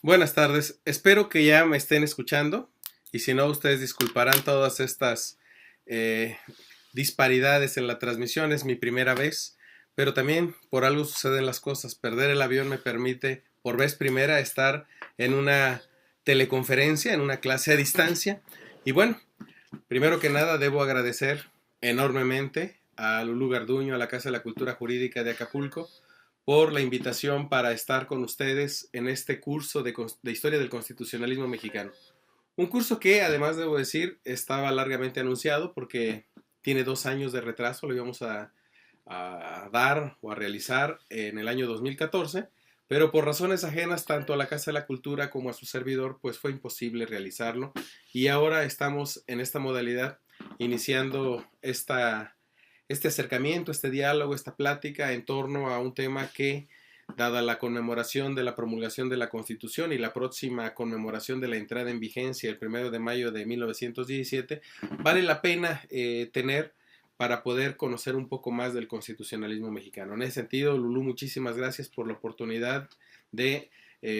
Buenas tardes, espero que ya me estén escuchando y si no, ustedes disculparán todas estas eh, disparidades en la transmisión, es mi primera vez, pero también por algo suceden las cosas. Perder el avión me permite por vez primera estar en una teleconferencia, en una clase a distancia y bueno, primero que nada debo agradecer enormemente a Lulú Garduño, a la Casa de la Cultura Jurídica de Acapulco, por la invitación para estar con ustedes en este curso de Historia del Constitucionalismo Mexicano. Un curso que, además debo decir, estaba largamente anunciado porque tiene 2 años de retraso, lo íbamos a dar o a realizar en el año 2014, pero por razones ajenas tanto a la Casa de la Cultura como a su servidor, pues fue imposible realizarlo y ahora estamos en esta modalidad iniciando este acercamiento, este diálogo, esta plática en torno a un tema que, dada la conmemoración de la promulgación de la Constitución y la próxima conmemoración de la entrada en vigencia el 1 de mayo de 1917, vale la pena tener para poder conocer un poco más del constitucionalismo mexicano. En ese sentido, Lulú, muchísimas gracias por la oportunidad de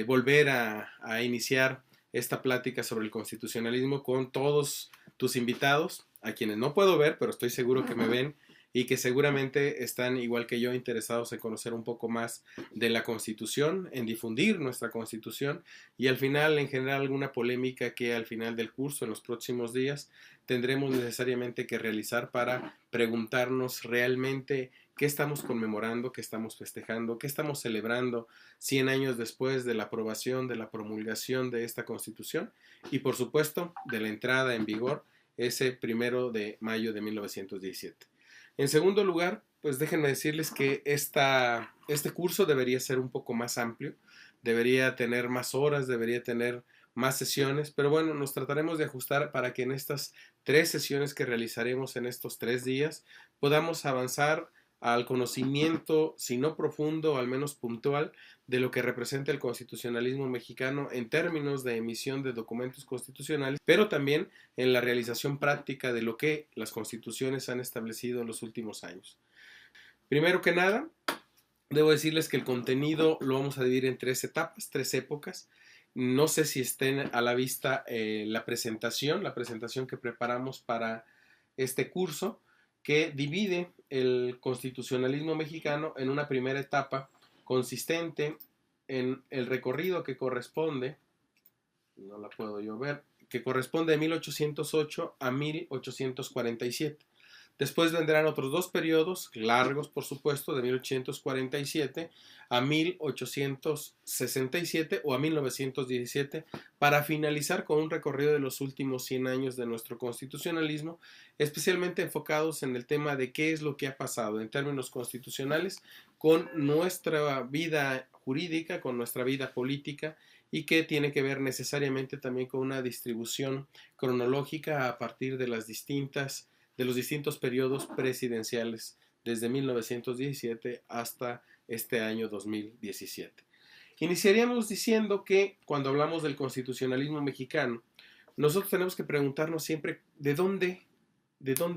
volver a iniciar esta plática sobre el constitucionalismo con todos tus invitados, a quienes no puedo ver, pero estoy seguro que me ven y que seguramente están igual que yo interesados en conocer un poco más de la Constitución, en difundir nuestra Constitución y al final en generar alguna polémica que al final del curso, en los próximos días, tendremos necesariamente que realizar para preguntarnos realmente qué estamos conmemorando, qué estamos festejando, qué estamos celebrando 100 años después de la aprobación, de la promulgación de esta Constitución y por supuesto de la entrada en vigor ese 1 de mayo de 1917. En segundo lugar, pues déjenme decirles que este curso debería ser un poco más amplio, debería tener más horas, debería tener más sesiones, pero bueno, nos trataremos de ajustar para que en estas 3 sesiones que realizaremos en estos 3 días podamos avanzar al conocimiento, si no profundo, al menos puntual, de lo que representa el constitucionalismo mexicano en términos de emisión de documentos constitucionales, pero también en la realización práctica de lo que las constituciones han establecido en los últimos años. Primero que nada, debo decirles que el contenido lo vamos a dividir en 3 etapas, 3 épocas. No sé si estén a la vista la presentación que preparamos para este curso, que divide el constitucionalismo mexicano en una primera etapa consistente en el recorrido que corresponde, no la puedo yo ver, que corresponde de 1808 a 1847. Después vendrán otros 2 periodos, largos por supuesto, de 1847 a 1867 o a 1917, para finalizar con un recorrido de los últimos 100 años de nuestro constitucionalismo, especialmente enfocados en el tema de qué es lo que ha pasado en términos constitucionales con nuestra vida jurídica, con nuestra vida política y que tiene que ver necesariamente también con una distribución cronológica a partir de los distintos periodos presidenciales desde 1917 hasta este año 2017. Iniciaríamos diciendo que cuando hablamos del constitucionalismo mexicano, nosotros tenemos que preguntarnos siempre de dónde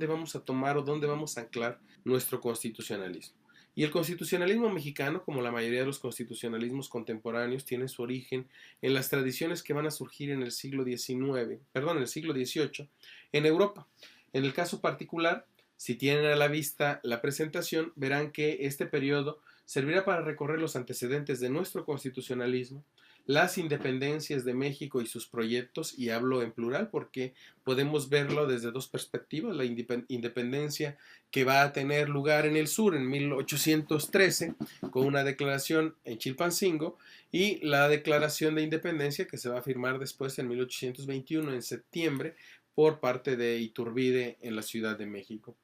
vamos a tomar o dónde vamos a anclar nuestro constitucionalismo. Y el constitucionalismo mexicano, como la mayoría de los constitucionalismos contemporáneos, tiene su origen en las tradiciones que van a surgir en el siglo XVIII, en Europa. En el caso particular, si tienen a la vista la presentación, verán que este periodo servirá para recorrer los antecedentes de nuestro constitucionalismo, las independencias de México y sus proyectos, y hablo en plural porque podemos verlo desde 2 perspectivas: la independencia que va a tener lugar en el sur en 1813 con una declaración en Chilpancingo, y la declaración de independencia que se va a firmar después en 1821 en septiembre por parte de Iturbide en la Ciudad de México.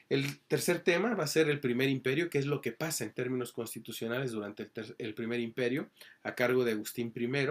El tercer tema va a ser el primer imperio, que es lo que pasa en términos constitucionales durante el primer imperio, a cargo de Agustín I,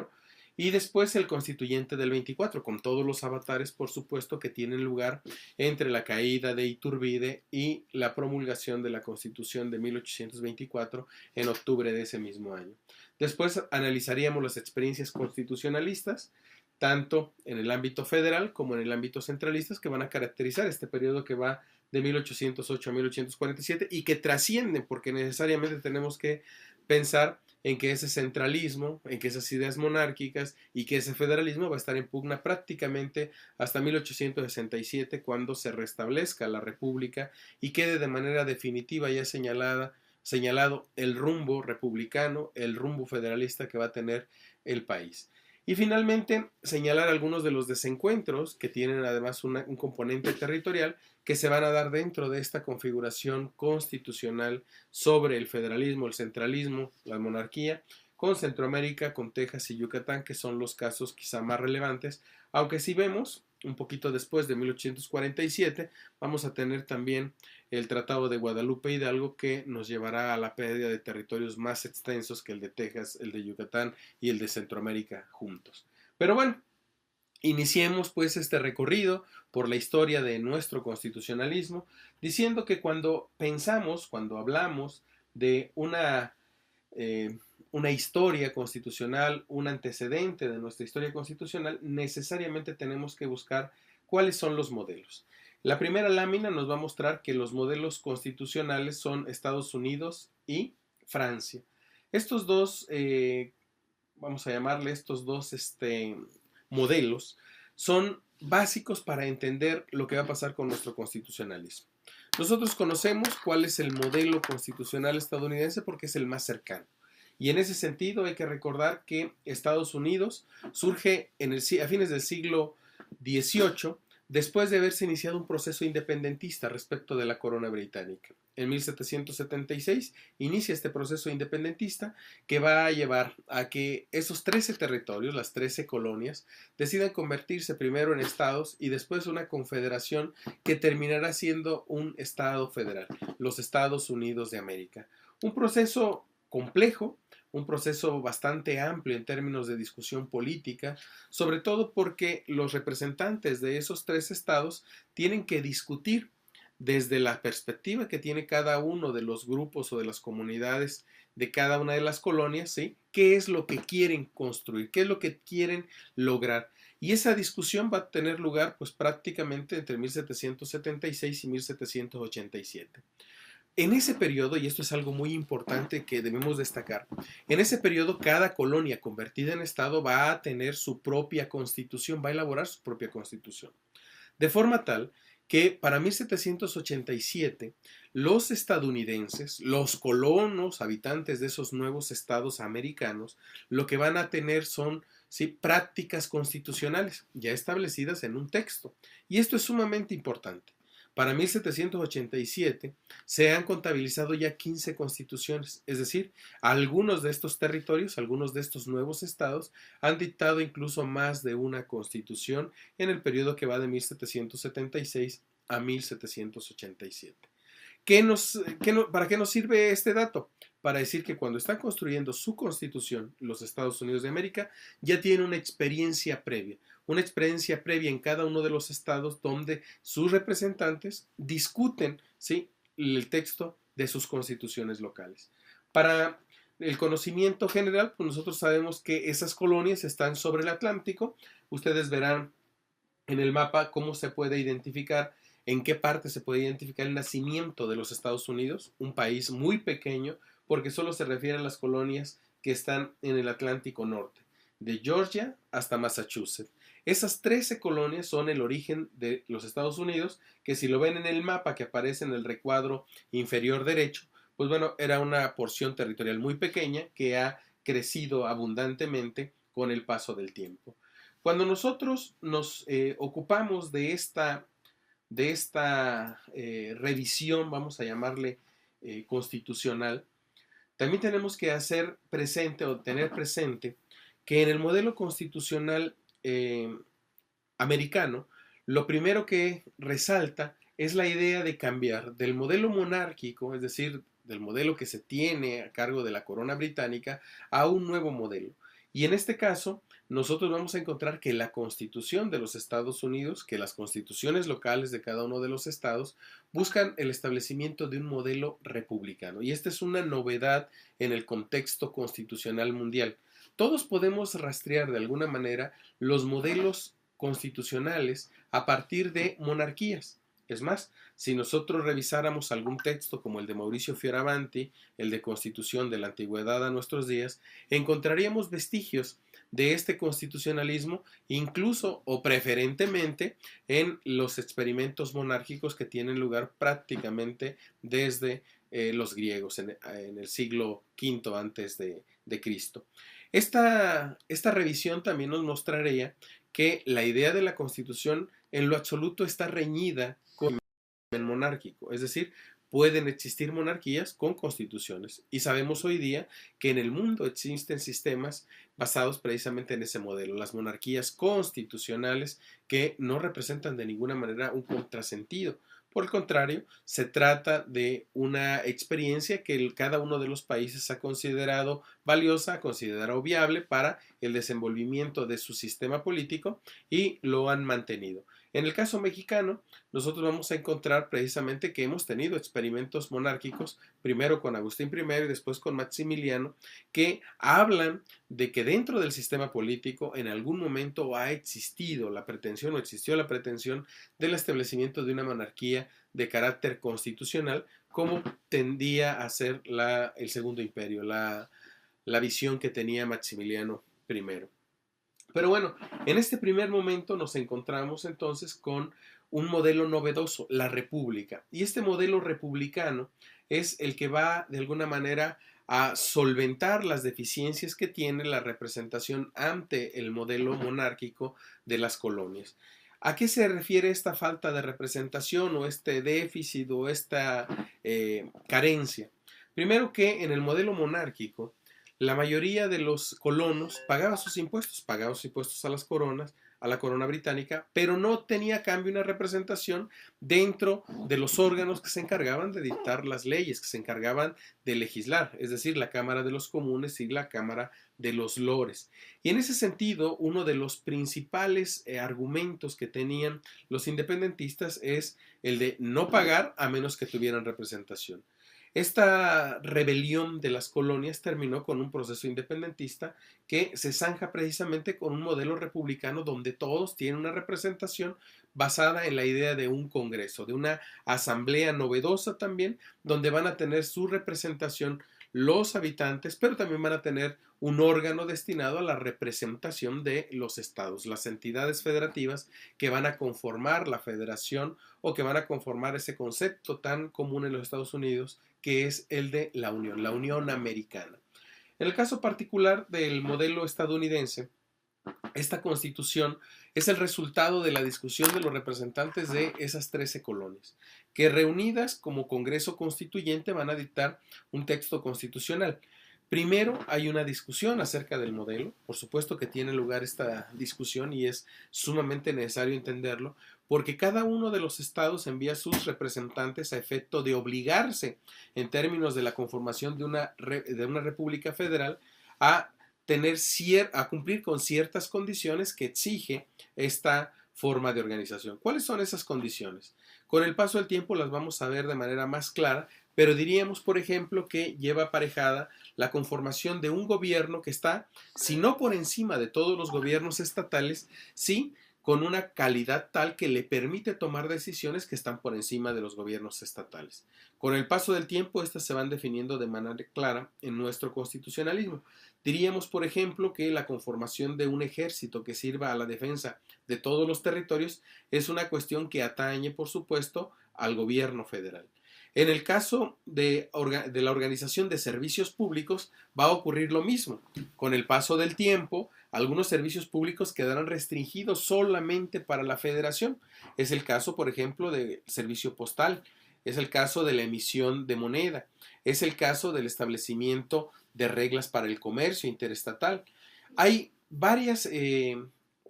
y después el constituyente del 24, con todos los avatares, por supuesto, que tienen lugar entre la caída de Iturbide y la promulgación de la Constitución de 1824 en octubre de ese mismo año. Después analizaríamos las experiencias constitucionalistas, tanto en el ámbito federal como en el ámbito centralista, que van a caracterizar este periodo que va de 1808 a 1847 y que trascienden, porque necesariamente tenemos que pensar en que ese centralismo, en que esas ideas monárquicas y que ese federalismo va a estar en pugna prácticamente hasta 1867, cuando se restablezca la República y quede de manera definitiva ya señalado el rumbo republicano, el rumbo federalista que va a tener el país. Y finalmente, señalar algunos de los desencuentros que tienen además un componente territorial que se van a dar dentro de esta configuración constitucional sobre el federalismo, el centralismo, la monarquía, con Centroamérica, con Texas y Yucatán, que son los casos quizá más relevantes, aunque si vemos un poquito después de 1847, vamos a tener también el Tratado de Guadalupe Hidalgo, que nos llevará a la pérdida de territorios más extensos que el de Texas, el de Yucatán y el de Centroamérica juntos. Pero bueno, iniciemos pues este recorrido por la historia de nuestro constitucionalismo, diciendo que cuando pensamos, cuando hablamos de una historia constitucional, un antecedente de nuestra historia constitucional, necesariamente tenemos que buscar cuáles son los modelos. La primera lámina nos va a mostrar que los modelos constitucionales son Estados Unidos y Francia. Estos dos, vamos a llamarle estos dos modelos, son básicos para entender lo que va a pasar con nuestro constitucionalismo. Nosotros conocemos cuál es el modelo constitucional estadounidense porque es el más cercano. Y en ese sentido hay que recordar que Estados Unidos surge a fines del siglo XVIII, después de haberse iniciado un proceso independentista respecto de la corona británica. En 1776 inicia este proceso independentista que va a llevar a que esos 13 territorios, las 13 colonias, decidan convertirse primero en estados y después una confederación que terminará siendo un estado federal, los Estados Unidos de América. Un proceso complejo, un proceso bastante amplio en términos de discusión política, sobre todo porque los representantes de esos 3 estados tienen que discutir desde la perspectiva que tiene cada uno de los grupos o de las comunidades de cada una de las colonias, ¿sí? ¿Qué es lo que quieren construir? ¿Qué es lo que quieren lograr? Y esa discusión va a tener lugar pues prácticamente entre 1776 y 1787. En ese periodo, y esto es algo muy importante que debemos destacar, en ese periodo cada colonia convertida en estado va a tener su propia constitución, va a elaborar su propia constitución. De forma tal que para 1787 los estadounidenses, los colonos habitantes de esos nuevos estados americanos, lo que van a tener son, ¿sí?, prácticas constitucionales ya establecidas en un texto. Y esto es sumamente importante. Para 1787 se han contabilizado ya 15 constituciones, es decir, algunos de estos territorios, algunos de estos nuevos estados han dictado incluso más de una constitución en el periodo que va de 1776 a 1787. ¿Para qué nos sirve este dato? Para decir que cuando están construyendo su constitución, los Estados Unidos de América ya tienen una experiencia previa en cada uno de los estados donde sus representantes discuten, ¿sí?, el texto de sus constituciones locales. Para el conocimiento general, pues nosotros sabemos que esas colonias están sobre el Atlántico. Ustedes verán en el mapa cómo se puede identificar, en qué parte se puede identificar el nacimiento de los Estados Unidos, un país muy pequeño, porque solo se refiere a las colonias que están en el Atlántico Norte, de Georgia hasta Massachusetts. Esas 13 colonias son el origen de los Estados Unidos, que si lo ven en el mapa que aparece en el recuadro inferior derecho, pues bueno, era una porción territorial muy pequeña que ha crecido abundantemente con el paso del tiempo. Cuando nosotros nos ocupamos de esta revisión, vamos a llamarle constitucional, también tenemos que hacer presente o tener presente que en el modelo constitucional americano, lo primero que resalta es la idea de cambiar del modelo monárquico, es decir, del modelo que se tiene a cargo de la corona británica, a un nuevo modelo. Y en este caso, nosotros vamos a encontrar que la Constitución de los Estados Unidos, que las constituciones locales de cada uno de los estados, buscan el establecimiento de un modelo republicano. Y esta es una novedad en el contexto constitucional mundial. Todos podemos rastrear de alguna manera los modelos constitucionales a partir de monarquías. Es más, si nosotros revisáramos algún texto como el de Mauricio Fioravanti, el de Constitución de la Antigüedad a nuestros días, encontraríamos vestigios de este constitucionalismo, incluso o preferentemente en los experimentos monárquicos que tienen lugar prácticamente desde los griegos en el siglo V antes de Cristo. Esta revisión también nos mostraría que la idea de la Constitución en lo absoluto está reñida con el monárquico, es decir, pueden existir monarquías con constituciones y sabemos hoy día que en el mundo existen sistemas basados precisamente en ese modelo, las monarquías constitucionales que no representan de ninguna manera un contrasentido. Por el contrario, se trata de una experiencia que cada uno de los países ha considerado valiosa, ha considerado viable para el desenvolvimiento de su sistema político y lo han mantenido. En el caso mexicano, nosotros vamos a encontrar precisamente que hemos tenido experimentos monárquicos, primero con Agustín I y después con Maximiliano, que hablan de que dentro del sistema político en algún momento ha existido la pretensión o existió la pretensión del establecimiento de una monarquía de carácter constitucional, como tendía a ser el Segundo Imperio, la visión que tenía Maximiliano I. Pero bueno, en este primer momento nos encontramos entonces con un modelo novedoso, la república. Y este modelo republicano es el que va de alguna manera a solventar las deficiencias que tiene la representación ante el modelo monárquico de las colonias. ¿A qué se refiere esta falta de representación o este déficit o esta carencia? Primero que en el modelo monárquico, la mayoría de los colonos pagaban sus impuestos a las coronas, a la corona británica, pero no tenía a cambio una representación dentro de los órganos que se encargaban de dictar las leyes, que se encargaban de legislar, es decir, la Cámara de los Comunes y la Cámara de los Lores. Y en ese sentido, uno de los principales argumentos que tenían los independentistas es el de no pagar a menos que tuvieran representación. Esta rebelión de las colonias terminó con un proceso independentista que se zanja precisamente con un modelo republicano donde todos tienen una representación basada en la idea de un congreso, de una asamblea novedosa también, donde van a tener su representación los habitantes, pero también van a tener un órgano destinado a la representación de los estados, las entidades federativas que van a conformar la federación o que van a conformar ese concepto tan común en los Estados Unidos que es el de la Unión Americana. En el caso particular del modelo estadounidense, esta constitución es el resultado de la discusión de los representantes de esas 13 colonias, que reunidas como Congreso Constituyente van a dictar un texto constitucional. Primero hay una discusión acerca del modelo, por supuesto que tiene lugar esta discusión y es sumamente necesario entenderlo, porque cada uno de los estados envía sus representantes a efecto de obligarse, en términos de la conformación de una república federal, a cumplir con ciertas condiciones que exige esta forma de organización. ¿Cuáles son esas condiciones? Con el paso del tiempo las vamos a ver de manera más clara, pero diríamos, por ejemplo, que lleva aparejada la conformación de un gobierno que está, si no por encima de todos los gobiernos estatales, sí con una calidad tal que le permite tomar decisiones que están por encima de los gobiernos estatales. Con el paso del tiempo, estas se van definiendo de manera clara en nuestro constitucionalismo. Diríamos, por ejemplo, que la conformación de un ejército que sirva a la defensa de todos los territorios es una cuestión que atañe, por supuesto, al gobierno federal. En el caso de la organización de servicios públicos va a ocurrir lo mismo. Con el paso del tiempo, algunos servicios públicos quedarán restringidos solamente para la federación. Es el caso, por ejemplo, del servicio postal, es el caso de la emisión de moneda, es el caso del establecimiento de reglas para el comercio interestatal. Hay varias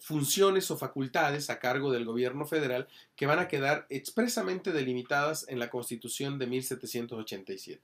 funciones o facultades a cargo del gobierno federal que van a quedar expresamente delimitadas en la Constitución de 1787.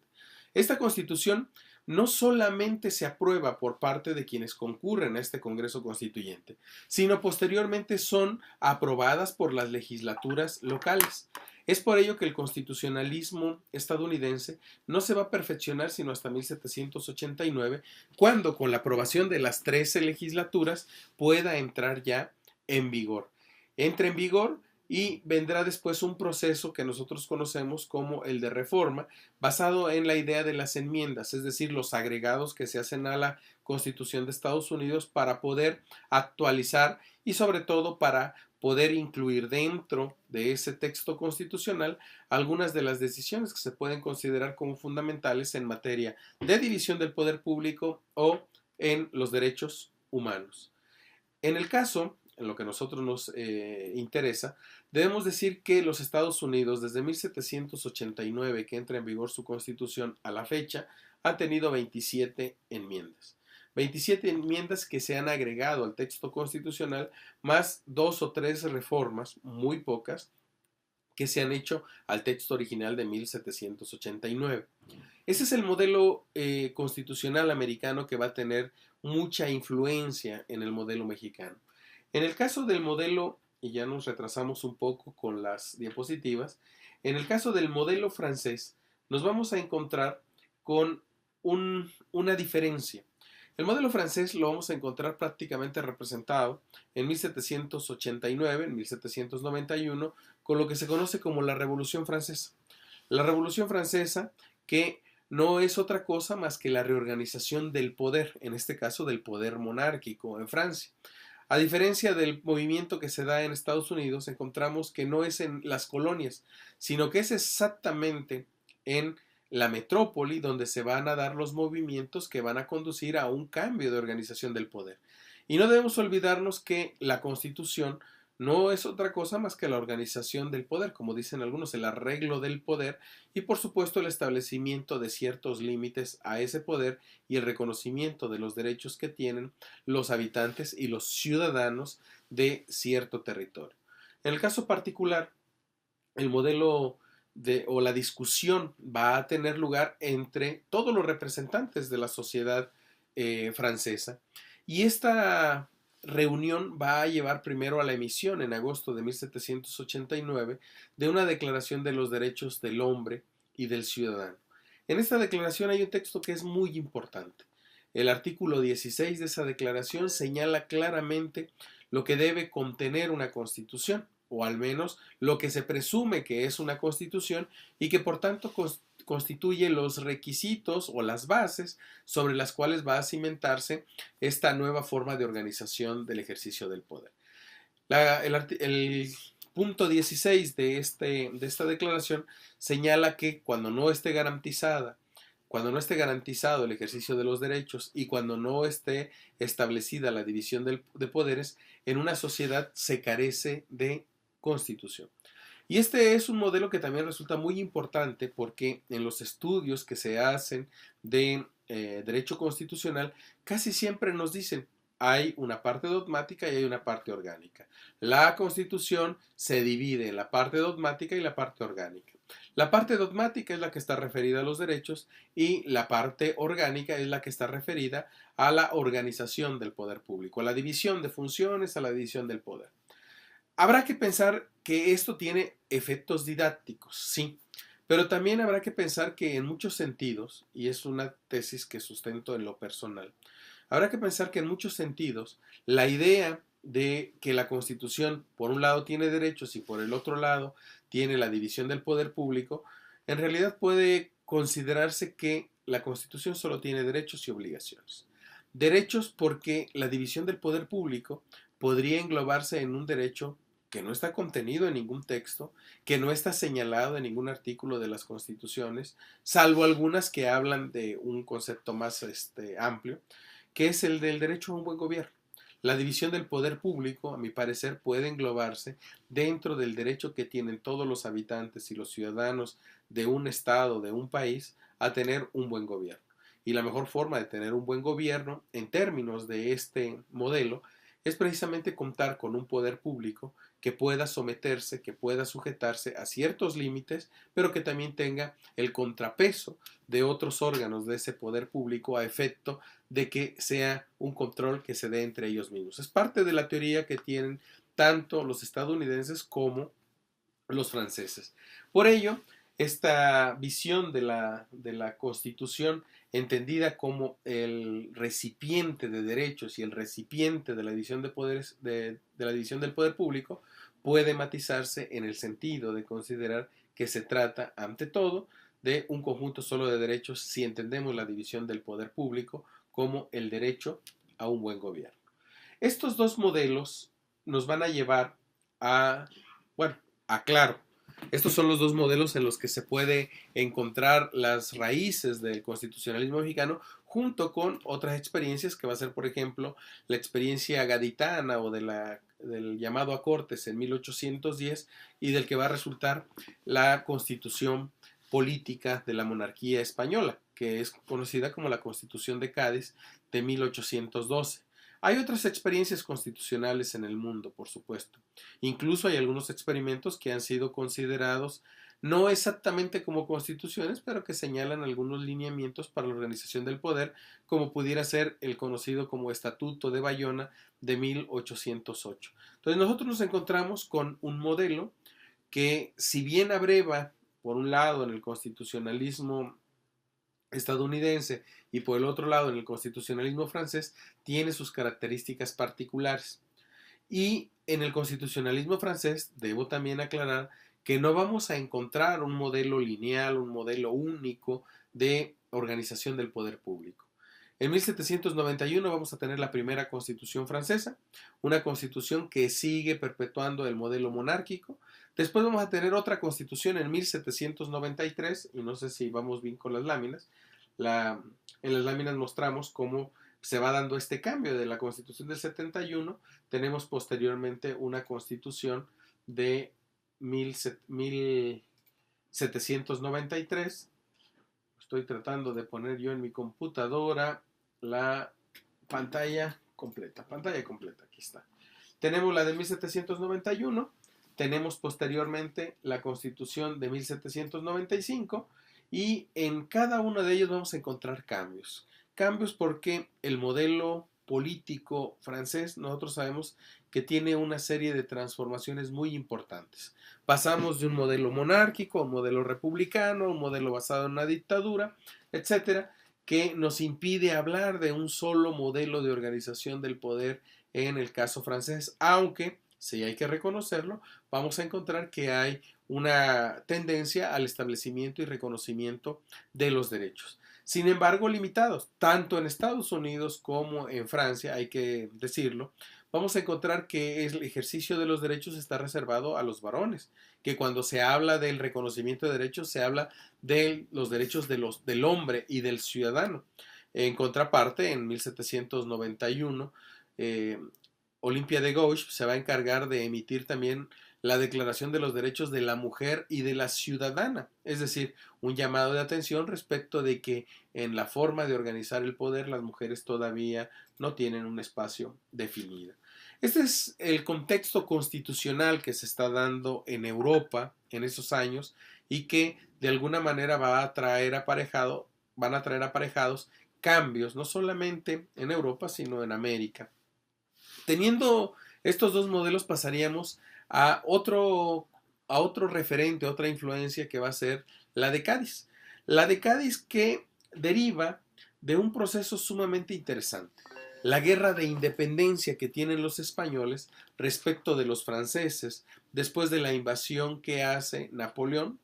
Esta Constitución no solamente se aprueba por parte de quienes concurren a este Congreso Constituyente, sino posteriormente son aprobadas por las legislaturas locales. Es por ello que el constitucionalismo estadounidense no se va a perfeccionar sino hasta 1789, cuando con la aprobación de las 13 legislaturas pueda entrar ya en vigor. Entra en vigor y vendrá después un proceso que nosotros conocemos como el de reforma, basado en la idea de las enmiendas, es decir, los agregados que se hacen a la Constitución de Estados Unidos para poder actualizar y sobre todo para poder incluir dentro de ese texto constitucional algunas de las decisiones que se pueden considerar como fundamentales en materia de división del poder público o en los derechos humanos. En el caso, en lo que a nosotros nos interesa, debemos decir que los Estados Unidos, desde 1789, que entra en vigor su constitución, a la fecha, han tenido 27 enmiendas. 27 enmiendas que se han agregado al texto constitucional, más 2 o 3 reformas, muy pocas, que se han hecho al texto original de 1789. Ese es el modelo constitucional americano que va a tener mucha influencia en el modelo mexicano. En el caso del modelo, y ya nos retrasamos un poco con las diapositivas, en el caso del modelo francés, nos vamos a encontrar con una diferencia. El modelo francés lo vamos a encontrar prácticamente representado en 1789, en 1791, con lo que se conoce como la Revolución Francesa. La Revolución Francesa que no es otra cosa más que la reorganización del poder, en este caso del poder monárquico en Francia. A diferencia del movimiento que se da en Estados Unidos, encontramos que no es en las colonias, sino que es exactamente en la metrópoli donde se van a dar los movimientos que van a conducir a un cambio de organización del poder. Y no debemos olvidarnos que la Constitución no es otra cosa más que la organización del poder, como dicen algunos, el arreglo del poder y por supuesto el establecimiento de ciertos límites a ese poder y el reconocimiento de los derechos que tienen los habitantes y los ciudadanos de cierto territorio. En el caso particular, el modelo o la discusión va a tener lugar entre todos los representantes de la sociedad francesa y esta reunión va a llevar primero a la emisión en agosto de 1789 de una declaración de los derechos del hombre y del ciudadano. En esta declaración hay un texto que es muy importante. El artículo 16 de esa declaración señala claramente lo que debe contener una constitución, o al menos lo que se presume que es una constitución y que por tanto constituye los requisitos o las bases sobre las cuales va a cimentarse esta nueva forma de organización del ejercicio del poder. El punto 16 de esta declaración señala que cuando no esté garantizado el ejercicio de los derechos y cuando no esté establecida la división de poderes, en una sociedad se carece de constitución. Y este es un modelo que también resulta muy importante porque en los estudios que se hacen de derecho constitucional casi siempre nos dicen hay una parte dogmática y hay una parte orgánica. La Constitución se divide en la parte dogmática y la parte orgánica. La parte dogmática es la que está referida a los derechos y la parte orgánica es la que está referida a la organización del poder público, a la división de funciones, a la división del poder. Habrá que pensar que esto tiene efectos didácticos, sí, pero también habrá que pensar que en muchos sentidos, y es una tesis que sustento en lo personal, habrá que pensar que en muchos sentidos la idea de que la Constitución por un lado tiene derechos y por el otro lado tiene la división del poder público, en realidad puede considerarse que la Constitución solo tiene derechos y obligaciones. Derechos porque la división del poder público podría englobarse en un derecho que no está contenido en ningún texto, que no está señalado en ningún artículo de las constituciones, salvo algunas que hablan de un concepto más amplio, que es el del derecho a un buen gobierno. La división del poder público, a mi parecer, puede englobarse dentro del derecho que tienen todos los habitantes y los ciudadanos de un estado, de un país, a tener un buen gobierno. Y la mejor forma de tener un buen gobierno, en términos de este modelo, es precisamente contar con un poder público que pueda someterse, que pueda sujetarse a ciertos límites, pero que también tenga el contrapeso de otros órganos de ese poder público a efecto de que sea un control que se dé entre ellos mismos. Es parte de la teoría que tienen tanto los estadounidenses como los franceses. Por ello, esta visión de la Constitución, entendida como el recipiente de derechos y el recipiente de la división de poderes, de la división del poder público, puede matizarse en el sentido de considerar que se trata, ante todo, de un conjunto solo de derechos si entendemos la división del poder público como el derecho a un buen gobierno. Estos dos modelos nos van a llevar a, bueno, claro, estos son los dos modelos en los que se puede encontrar las raíces del constitucionalismo mexicano junto con otras experiencias que va a ser, por ejemplo, la experiencia gaditana o del llamado a Cortes en 1810 y del que va a resultar la constitución política de la monarquía española, que es conocida como la Constitución de Cádiz de 1812. Hay otras experiencias constitucionales en el mundo, por supuesto. Incluso hay algunos experimentos que han sido considerados no exactamente como constituciones, pero que señalan algunos lineamientos para la organización del poder, como pudiera ser el conocido como Estatuto de Bayona de 1808. Entonces nosotros nos encontramos con un modelo que, si bien abreva, por un lado, en el constitucionalismo estadounidense y por el otro lado en el constitucionalismo francés, tiene sus características particulares. Y en el constitucionalismo francés debo también aclarar que no vamos a encontrar un modelo lineal, un modelo único de organización del poder público. En 1791 vamos a tener la primera constitución francesa, una constitución que sigue perpetuando el modelo monárquico. Después vamos a tener otra constitución en 1793, y no sé si vamos bien con las láminas. En las láminas mostramos cómo se va dando este cambio de la constitución del 71. Tenemos posteriormente una constitución de 1793. Estoy tratando de poner yo en mi computadora la pantalla completa. Pantalla completa, aquí está. Tenemos la de 1791. Tenemos posteriormente la constitución de 1795. Y en cada uno de ellos vamos a encontrar cambios. Cambios porque el modelo político francés, nosotros sabemos que tiene una serie de transformaciones muy importantes. Pasamos de un modelo monárquico a un modelo republicano, a un modelo basado en una dictadura, etcétera, que nos impide hablar de un solo modelo de organización del poder en el caso francés, aunque, si hay que reconocerlo, vamos a encontrar que hay una tendencia al establecimiento y reconocimiento de los derechos. Sin embargo, limitados, tanto en Estados Unidos como en Francia, hay que decirlo, vamos a encontrar que el ejercicio de los derechos está reservado a los varones, que cuando se habla del reconocimiento de derechos, se habla de los derechos del hombre y del ciudadano. En contraparte, en 1791, Olympia de Gauche se va a encargar de emitir también la Declaración de los Derechos de la Mujer y de la Ciudadana, es decir, un llamado de atención respecto de que en la forma de organizar el poder las mujeres todavía no tienen un espacio definido. Este es el contexto constitucional que se está dando en Europa en esos años y que de alguna manera van a traer aparejados cambios, no solamente en Europa, sino en América. Teniendo estos dos modelos pasaríamos a otro referente, otra influencia que va a ser la de Cádiz. La de Cádiz que deriva de un proceso sumamente interesante. La guerra de independencia que tienen los españoles respecto de los franceses después de la invasión que hace Napoleón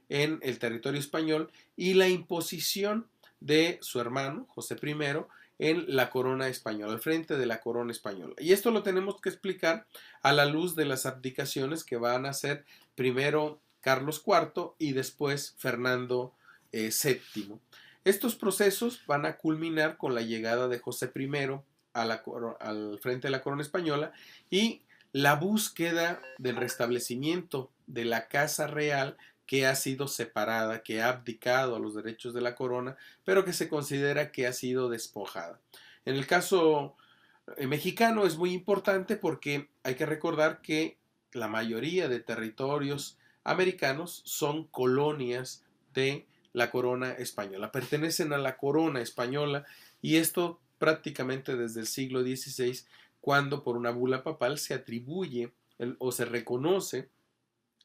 en el territorio español y la imposición de su hermano, José I, en la corona española, al frente de la corona española. Y esto lo tenemos que explicar a la luz de las abdicaciones que van a hacer primero Carlos IV y después Fernando VII. Estos procesos van a culminar con la llegada de José I al frente de la corona española y la búsqueda del restablecimiento de la Casa Real que ha sido separada, que ha abdicado a los derechos de la corona, pero que se considera que ha sido despojada. En el caso mexicano es muy importante porque hay que recordar que la mayoría de territorios americanos son colonias de la corona española, pertenecen a la corona española y esto prácticamente desde el siglo XVI, cuando por una bula papal se atribuye o se reconoce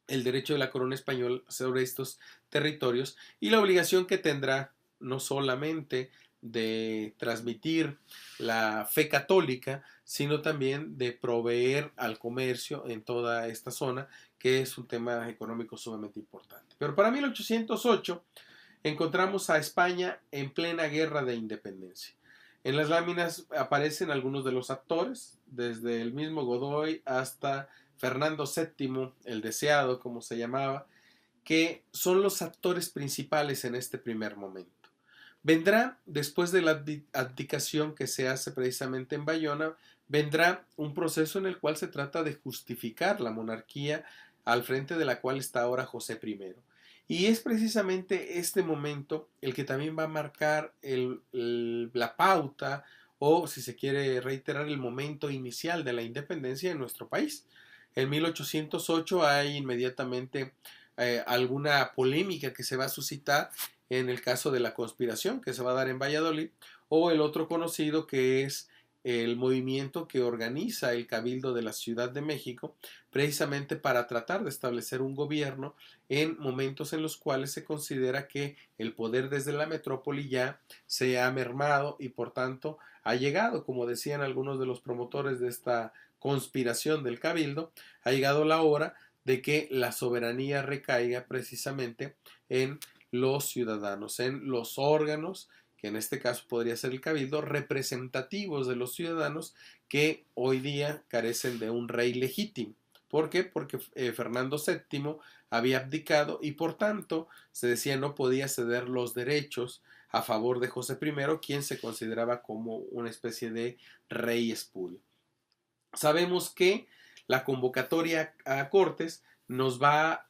el derecho de la corona española sobre estos territorios y la obligación que tendrá no solamente de transmitir la fe católica, sino también de proveer al comercio en toda esta zona, que es un tema económico sumamente importante. Pero para 1808 encontramos a España en plena guerra de independencia. En las láminas aparecen algunos de los actores, desde el mismo Godoy hasta Fernando VII, el deseado, como se llamaba, que son los actores principales en este primer momento. Vendrá, después de la abdicación que se hace precisamente en Bayona, vendrá un proceso en el cual se trata de justificar la monarquía al frente de la cual está ahora José I. Y es precisamente este momento el que también va a marcar la pauta o, si se quiere reiterar, el momento inicial de la independencia en nuestro país. En 1808 hay inmediatamente alguna polémica que se va a suscitar en el caso de la conspiración que se va a dar en Valladolid, o el otro conocido que es el movimiento que organiza el Cabildo de la Ciudad de México, precisamente para tratar de establecer un gobierno en momentos en los cuales se considera que el poder desde la metrópoli ya se ha mermado y por tanto ha llegado, como decían algunos de los promotores de esta conspiración del Cabildo, ha llegado la hora de que la soberanía recaiga precisamente en los ciudadanos, en los órganos, que en este caso podría ser el Cabildo, representativos de los ciudadanos que hoy día carecen de un rey legítimo. ¿Por qué? Porque Fernando VII había abdicado y por tanto se decía no podía ceder los derechos a favor de José I, quien se consideraba como una especie de rey espurio. Sabemos que la convocatoria a Cortes nos va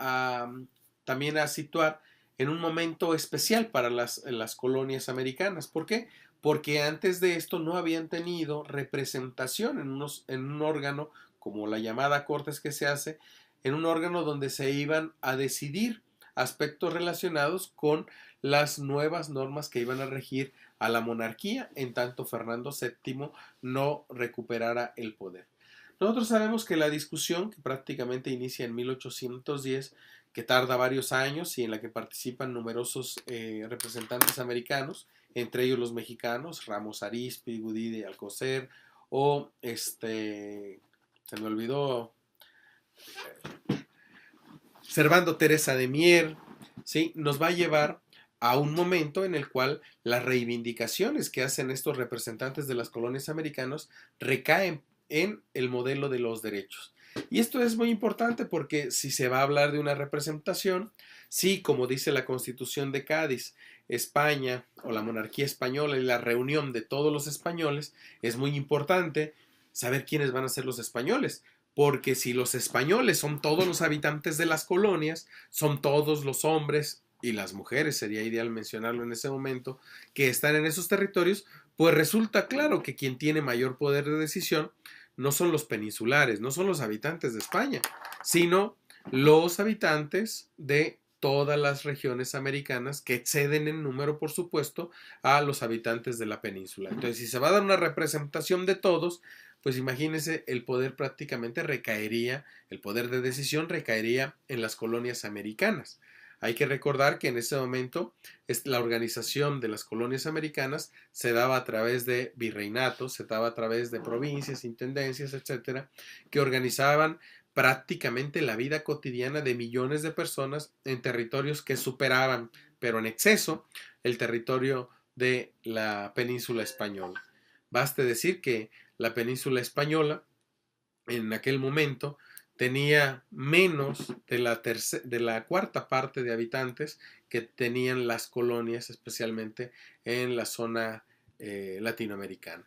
también a situar en un momento especial para las colonias americanas. ¿Por qué? Porque antes de esto no habían tenido representación en un órgano como la llamada Cortes que se hace, en un órgano donde se iban a decidir aspectos relacionados con las nuevas normas que iban a regir a la monarquía, en tanto Fernando VII no recuperara el poder. Nosotros sabemos que la discusión, que prácticamente inicia en 1810, que tarda varios años y en la que participan numerosos representantes americanos, entre ellos los mexicanos, Ramos Arizpe, Gudí de Alcocer, o se me olvidó, Servando Teresa de Mier, ¿sí? Nos va a llevar a un momento en el cual las reivindicaciones que hacen estos representantes de las colonias americanas recaen en el modelo de los derechos. Y esto es muy importante porque si se va a hablar de una representación, sí, como dice la Constitución de Cádiz, España o la monarquía española y la reunión de todos los españoles, es muy importante saber quiénes van a ser los españoles. Porque si los españoles son todos los habitantes de las colonias, son todos los hombres y las mujeres, sería ideal mencionarlo en ese momento, que están en esos territorios, pues resulta claro que quien tiene mayor poder de decisión no son los peninsulares, no son los habitantes de España, sino los habitantes de todas las regiones americanas que exceden en número, por supuesto, a los habitantes de la península. Entonces, si se va a dar una representación de todos, pues imagínense, el poder prácticamente recaería, el poder de decisión recaería en las colonias americanas. Hay que recordar que en ese momento la organización de las colonias americanas se daba a través de virreinatos, se daba a través de provincias, intendencias, etcétera, que organizaban prácticamente la vida cotidiana de millones de personas en territorios que superaban, pero en exceso, el territorio de la península española. Baste decir que la península española en aquel momento tenía menos de la cuarta parte de habitantes que tenían las colonias, especialmente en la zona latinoamericana.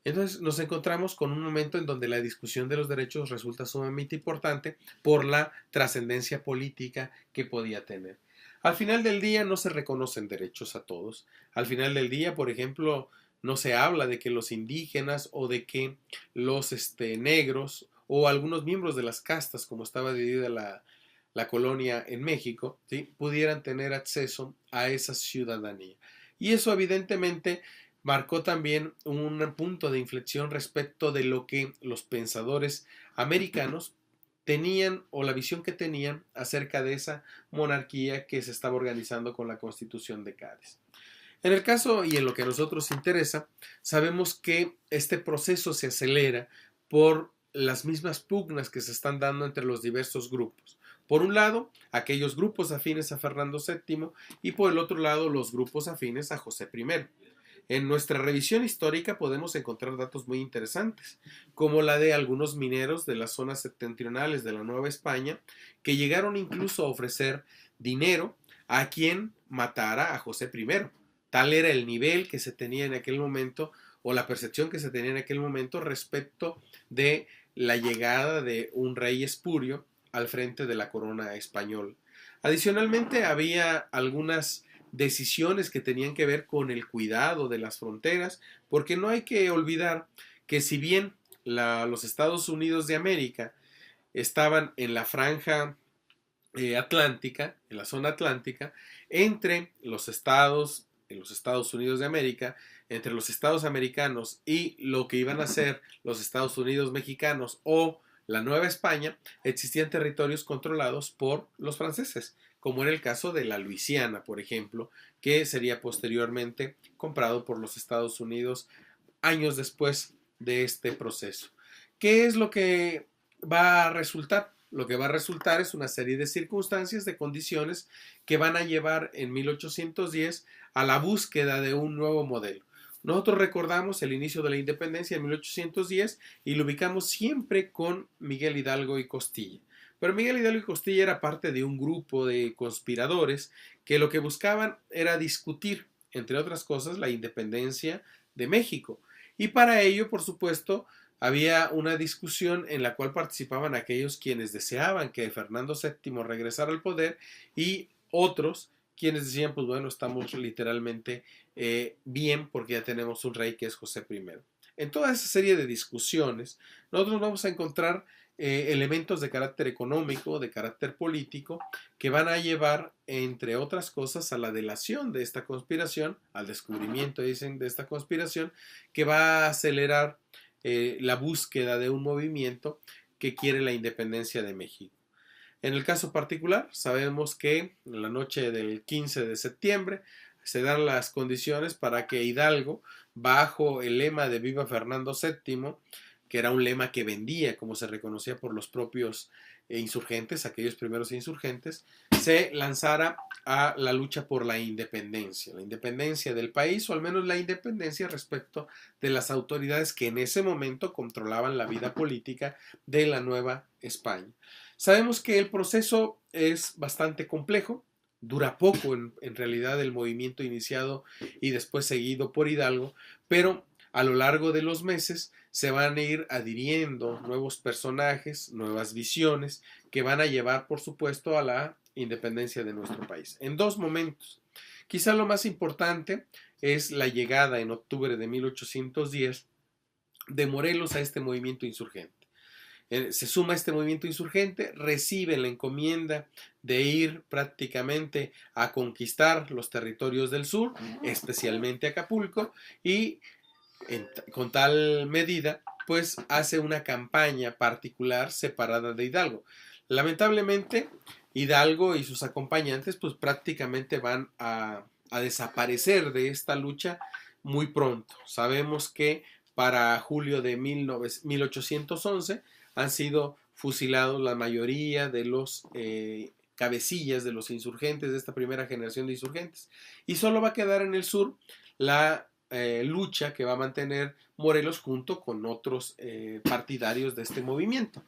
Entonces nos encontramos con un momento en donde la discusión de los derechos resulta sumamente importante por la trascendencia política que podía tener. Al final del día no se reconocen derechos a todos. Al final del día, por ejemplo, no se habla de que los indígenas o de que los negros o algunos miembros de las castas, como estaba dividida la colonia en México, ¿sí?, pudieran tener acceso a esa ciudadanía. Y eso evidentemente marcó también un punto de inflexión respecto de lo que los pensadores americanos tenían o la visión que tenían acerca de esa monarquía que se estaba organizando con la Constitución de Cádiz. En el caso y en lo que a nosotros interesa, sabemos que este proceso se acelera por las mismas pugnas que se están dando entre los diversos grupos. Por un lado, aquellos grupos afines a Fernando VII y por el otro lado, los grupos afines a José I. En nuestra revisión histórica podemos encontrar datos muy interesantes, como la de algunos mineros de las zonas septentrionales de la Nueva España, que llegaron incluso a ofrecer dinero a quien matara a José I. Tal era el nivel que se tenía en aquel momento, o la percepción que se tenía en aquel momento respecto de la llegada de un rey espurio al frente de la corona española. Adicionalmente, había algunas decisiones que tenían que ver con el cuidado de las fronteras, porque no hay que olvidar que si bien los Estados Unidos de América estaban en la franja atlántica, en la zona atlántica, entre en los Estados Unidos de América, entre los estados americanos y lo que iban a ser los Estados Unidos mexicanos o la Nueva España, existían territorios controlados por los franceses, como era el caso de la Luisiana, por ejemplo, que sería posteriormente comprado por los Estados Unidos años después de este proceso. ¿Qué es lo que va a resultar? Lo que va a resultar es una serie de circunstancias, de condiciones que van a llevar en 1810 a la búsqueda de un nuevo modelo. Nosotros recordamos el inicio de la independencia en 1810 y lo ubicamos siempre con Miguel Hidalgo y Costilla. Pero Miguel Hidalgo y Costilla era parte de un grupo de conspiradores que lo que buscaban era discutir, entre otras cosas, la independencia de México. Y para ello, por supuesto, había una discusión en la cual participaban aquellos quienes deseaban que Fernando VII regresara al poder y otros quienes decían, pues bueno, estamos literalmente bien porque ya tenemos un rey que es José I. En toda esa serie de discusiones, nosotros vamos a encontrar elementos de carácter económico, de carácter político, que van a llevar, entre otras cosas, a la delación de esta conspiración, al descubrimiento, dicen, de esta conspiración, que va a acelerar la búsqueda de un movimiento que quiere la independencia de México. En el caso particular, sabemos que en la noche del 15 de septiembre se dan las condiciones para que Hidalgo, bajo el lema de Viva Fernando VII, que era un lema que vendía, como se reconocía por los propios insurgentes, aquellos primeros insurgentes, se lanzara a la lucha por la independencia del país, o al menos la independencia respecto de las autoridades que en ese momento controlaban la vida política de la Nueva España. Sabemos que el proceso es bastante complejo, dura poco en realidad el movimiento iniciado y después seguido por Hidalgo, pero a lo largo de los meses se van a ir adhiriendo nuevos personajes, nuevas visiones que van a llevar, por supuesto, a la independencia de nuestro país. En dos momentos. Quizá lo más importante es la llegada en octubre de 1810 de Morelos a este movimiento insurgente. Se suma a este movimiento insurgente, recibe la encomienda de ir prácticamente a conquistar los territorios del sur, especialmente Acapulco, y con tal medida, pues hace una campaña particular separada de Hidalgo. Lamentablemente, Hidalgo y sus acompañantes, pues prácticamente van a desaparecer de esta lucha muy pronto. Sabemos que para julio de 1811 han sido fusilados la mayoría de los cabecillas de los insurgentes, de esta primera generación de insurgentes. Y solo va a quedar en el sur la lucha que va a mantener Morelos junto con otros partidarios de este movimiento.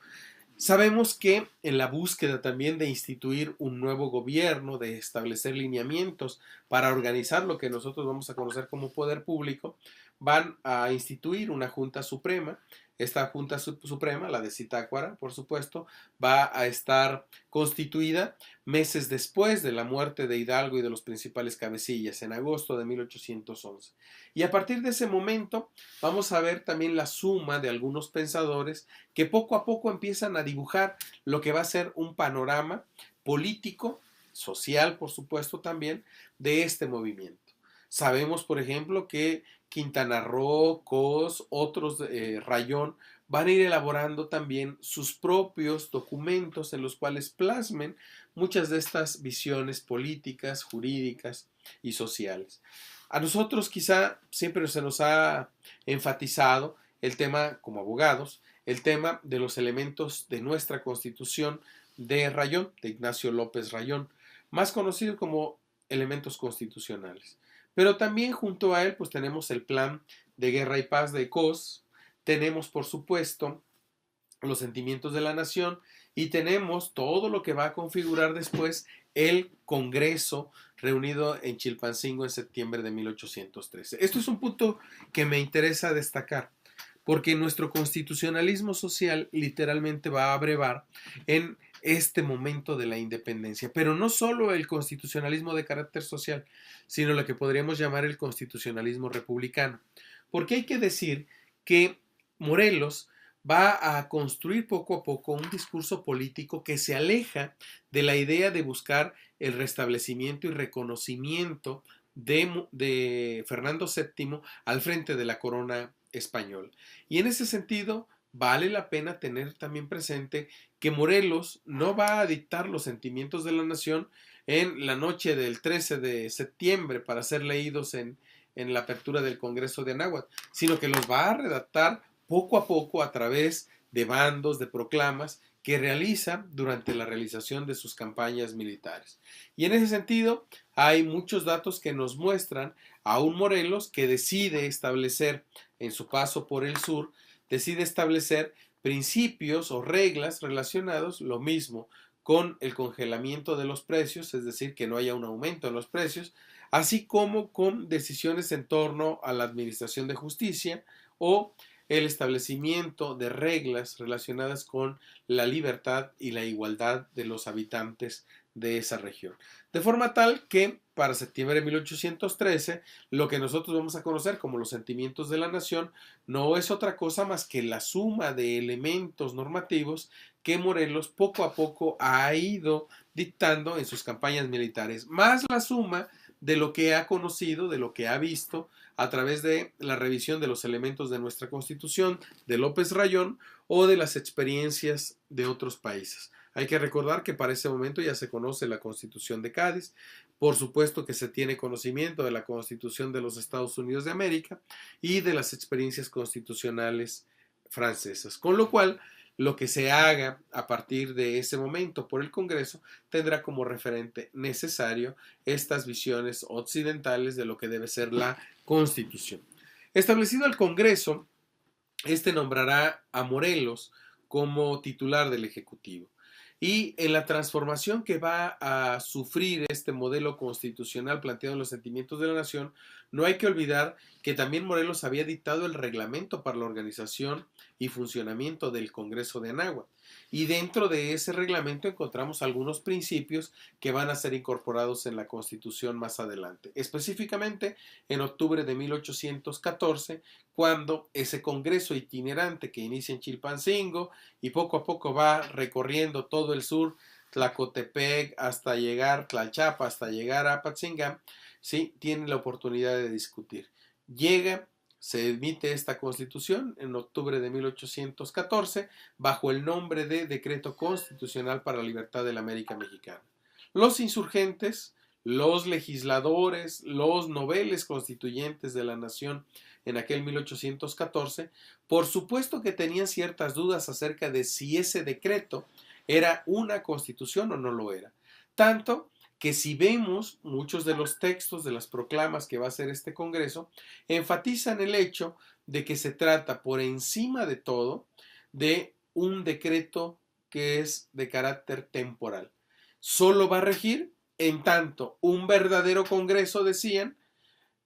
Sabemos que en la búsqueda también de instituir un nuevo gobierno, de establecer lineamientos para organizar lo que nosotros vamos a conocer como poder público, van a instituir una Junta Suprema. Esta Junta Suprema, la de Zitácuara, por supuesto, va a estar constituida meses después de la muerte de Hidalgo y de los principales cabecillas, en agosto de 1811. Y a partir de ese momento vamos a ver también la suma de algunos pensadores que poco a poco empiezan a dibujar lo que va a ser un panorama político, social, por supuesto también, de este movimiento. Sabemos, por ejemplo, que Quintana Roo, Cos, otros, Rayón, van a ir elaborando también sus propios documentos en los cuales plasmen muchas de estas visiones políticas, jurídicas y sociales. A nosotros quizá siempre se nos ha enfatizado el tema, como abogados, el tema de los elementos de nuestra Constitución de Rayón, de Ignacio López Rayón, más conocido como elementos constitucionales. Pero también junto a él pues tenemos el Plan de Guerra y Paz de Cos, tenemos por supuesto los sentimientos de la nación y tenemos todo lo que va a configurar después el Congreso reunido en Chilpancingo en septiembre de 1813. Esto es un punto que me interesa destacar, porque nuestro constitucionalismo social literalmente va a abrevar en este momento de la independencia, pero no solo el constitucionalismo de carácter social, sino lo que podríamos llamar el constitucionalismo republicano, porque hay que decir que Morelos va a construir poco a poco un discurso político que se aleja de la idea de buscar el restablecimiento y reconocimiento de Fernando VII al frente de la corona española. Y en ese sentido, vale la pena tener también presente que Morelos no va a dictar los sentimientos de la nación en la noche del 13 de septiembre para ser leídos en la apertura del Congreso de Anáhuac, sino que los va a redactar poco a poco a través de bandos, de proclamas que realiza durante la realización de sus campañas militares. Y en ese sentido hay muchos datos que nos muestran a un Morelos que decide establecer en su paso por el sur, decide establecer principios o reglas relacionados, lo mismo con el congelamiento de los precios, es decir, que no haya un aumento en los precios, así como con decisiones en torno a la administración de justicia o el establecimiento de reglas relacionadas con la libertad y la igualdad de los habitantes de esa región. De forma tal que para septiembre de 1813 lo que nosotros vamos a conocer como los sentimientos de la nación no es otra cosa más que la suma de elementos normativos que Morelos poco a poco ha ido dictando en sus campañas militares, más la suma de lo que ha conocido, de lo que ha visto a través de la revisión de los elementos de nuestra Constitución de López Rayón o de las experiencias de otros países. Hay que recordar que para ese momento ya se conoce la Constitución de Cádiz, por supuesto que se tiene conocimiento de la Constitución de los Estados Unidos de América y de las experiencias constitucionales francesas, con lo cual lo que se haga a partir de ese momento por el Congreso tendrá como referente necesario estas visiones occidentales de lo que debe ser la Constitución. Establecido el Congreso, este nombrará a Morelos como titular del Ejecutivo. Y en la transformación que va a sufrir este modelo constitucional planteado en los sentimientos de la nación, no hay que olvidar que también Morelos había dictado el reglamento para la organización y funcionamiento del Congreso de Anáhuac. Y dentro de ese reglamento encontramos algunos principios que van a ser incorporados en la Constitución más adelante. Específicamente en octubre de 1814, cuando ese Congreso itinerante que inicia en Chilpancingo y poco a poco va recorriendo todo el sur, Tlacotepec hasta llegar, Tlalchapa hasta llegar a Apatzingán, ¿sí? Tiene la oportunidad de discutir. Llega, se emite esta constitución en octubre de 1814 bajo el nombre de Decreto Constitucional para la Libertad de la América Mexicana. Los insurgentes, los legisladores, los noveles constituyentes de la nación en aquel 1814, por supuesto que tenían ciertas dudas acerca de si ese decreto era una constitución o no lo era. Tanto que si vemos muchos de los textos de las proclamas que va a hacer este Congreso, enfatizan el hecho de que se trata por encima de todo de un decreto que es de carácter temporal. Solo va a regir en tanto un verdadero Congreso, decían,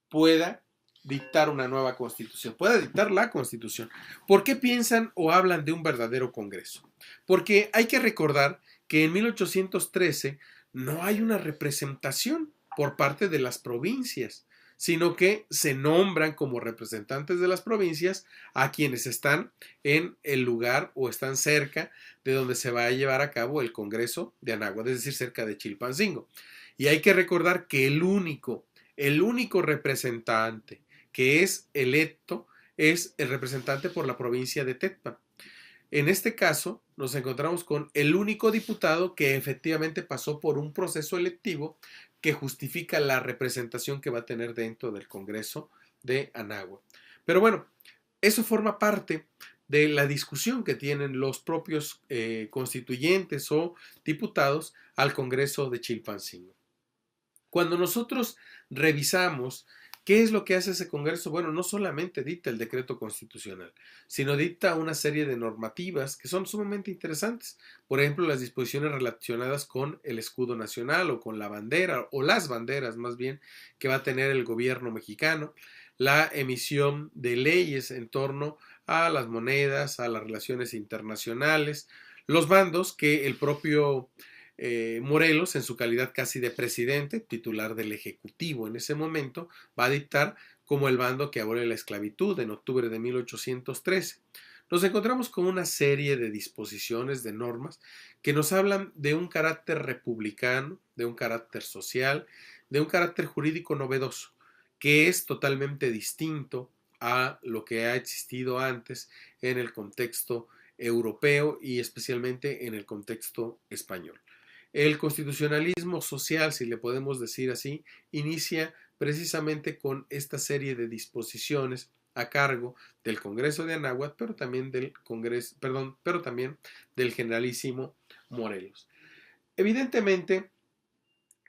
pueda dictar una nueva constitución, pueda dictar la constitución. ¿Por qué piensan o hablan de un verdadero Congreso? Porque hay que recordar que en 1813 no hay una representación por parte de las provincias, sino que se nombran como representantes de las provincias a quienes están en el lugar o están cerca de donde se va a llevar a cabo el Congreso de Anáhuac, es decir, cerca de Chilpancingo. Y hay que recordar que el único representante que es electo es el representante por la provincia de Tetpan. En este caso, nos encontramos con el único diputado que efectivamente pasó por un proceso electivo que justifica la representación que va a tener dentro del Congreso de Anáhuac. Pero bueno, eso forma parte de la discusión que tienen los propios constituyentes o diputados al Congreso de Chilpancingo. Cuando nosotros revisamos qué es lo que hace ese Congreso, bueno, no solamente dicta el decreto constitucional, sino dicta una serie de normativas que son sumamente interesantes. Por ejemplo, las disposiciones relacionadas con el escudo nacional o con la bandera, o las banderas más bien, que va a tener el gobierno mexicano, la emisión de leyes en torno a las monedas, a las relaciones internacionales, los bandos que el propio Morelos, en su calidad casi de presidente, titular del Ejecutivo en ese momento, va a dictar como el bando que abole la esclavitud en octubre de 1813. Nos encontramos con una serie de disposiciones, de normas, que nos hablan de un carácter republicano, de un carácter social, de un carácter jurídico novedoso, que es totalmente distinto a lo que ha existido antes en el contexto europeo y especialmente en el contexto español. El constitucionalismo social, si le podemos decir así, inicia precisamente con esta serie de disposiciones a cargo del Congreso de Anáhuac, pero también del generalísimo Morelos. Evidentemente,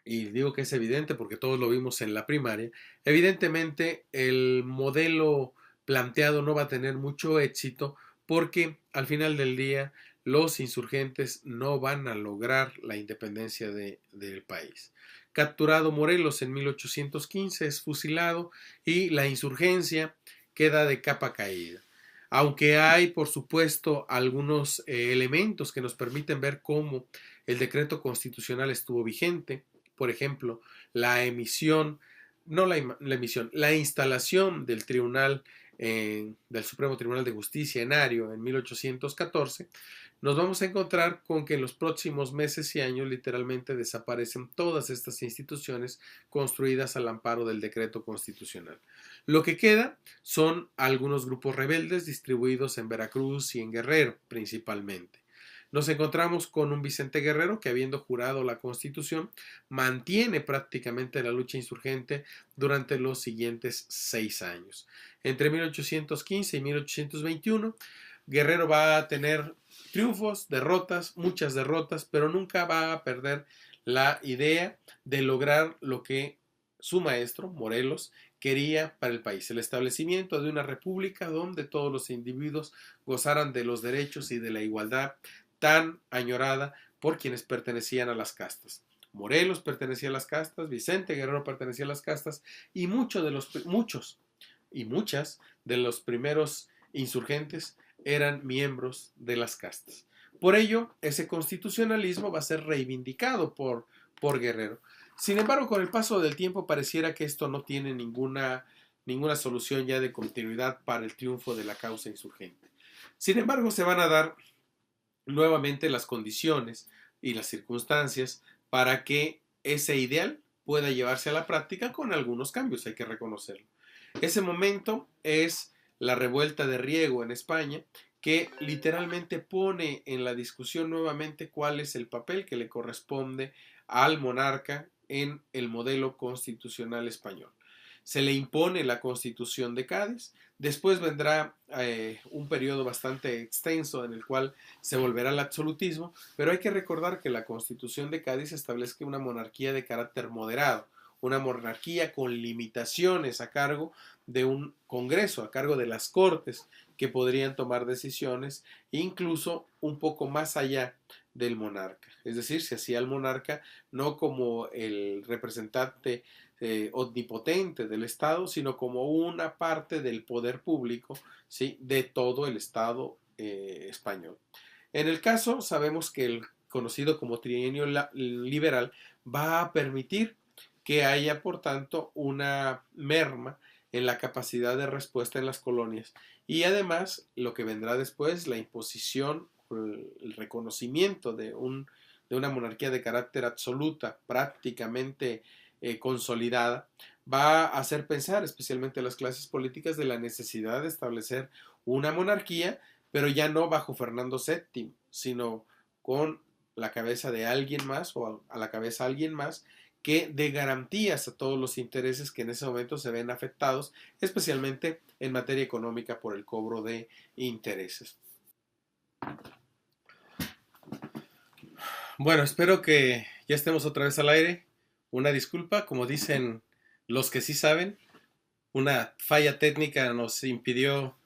y digo que es evidente porque todos lo vimos en la primaria, evidentemente el modelo planteado no va a tener mucho éxito porque al final del día los insurgentes no van a lograr la independencia del país. Capturado Morelos en 1815, es fusilado y la insurgencia queda de capa caída. Aunque hay, por supuesto, algunos elementos que nos permiten ver cómo el decreto constitucional estuvo vigente, por ejemplo, la instalación del Tribunal, del Supremo Tribunal de Justicia en Ario en 1814, nos vamos a encontrar con que en los próximos meses y años literalmente desaparecen todas estas instituciones construidas al amparo del decreto constitucional. Lo que queda son algunos grupos rebeldes distribuidos en Veracruz y en Guerrero principalmente. Nos encontramos con un Vicente Guerrero que, habiendo jurado la Constitución, mantiene prácticamente la lucha insurgente durante los siguientes 6 años. Entre 1815 y 1821, Guerrero va a tener triunfos, derrotas, muchas derrotas, pero nunca va a perder la idea de lograr lo que su maestro, Morelos, quería para el país: el establecimiento de una república donde todos los individuos gozaran de los derechos y de la igualdad tan añorada por quienes pertenecían a las castas. Morelos pertenecía a las castas, Vicente Guerrero pertenecía a las castas y muchos y muchas de los primeros insurgentes eran miembros de las castas. Por ello, ese constitucionalismo va a ser reivindicado por Guerrero. Sin embargo, con el paso del tiempo pareciera que esto no tiene ninguna solución ya de continuidad para el triunfo de la causa insurgente. Sin embargo, se van a dar nuevamente las condiciones y las circunstancias para que ese ideal pueda llevarse a la práctica con algunos cambios, hay que reconocerlo. Ese momento es la revuelta de Riego en España, que literalmente pone en la discusión nuevamente cuál es el papel que le corresponde al monarca en el modelo constitucional español. Se le impone la Constitución de Cádiz. Después vendrá un periodo bastante extenso en el cual se volverá al absolutismo, pero hay que recordar que la Constitución de Cádiz establece una monarquía de carácter moderado, una monarquía con limitaciones a cargo de un Congreso, a cargo de las Cortes, que podrían tomar decisiones incluso un poco más allá del monarca. Es decir, se hacía al monarca no como el representante omnipotente del Estado, sino como una parte del poder público, ¿sí?, de todo el Estado español. En el caso, sabemos que el conocido como trienio liberal va a permitir que haya, por tanto, una merma en la capacidad de respuesta en las colonias y además lo que vendrá después, la imposición, el reconocimiento de una monarquía de carácter absoluta, prácticamente consolidada, va a hacer pensar especialmente a las clases políticas de la necesidad de establecer una monarquía, pero ya no bajo Fernando VII, sino con la cabeza de alguien más o a la cabeza de alguien más que dé garantías a todos los intereses que en ese momento se ven afectados, especialmente en materia económica por el cobro de intereses. Bueno, espero que ya estemos otra vez al aire. Una disculpa, como dicen los que sí saben, una falla técnica nos impidió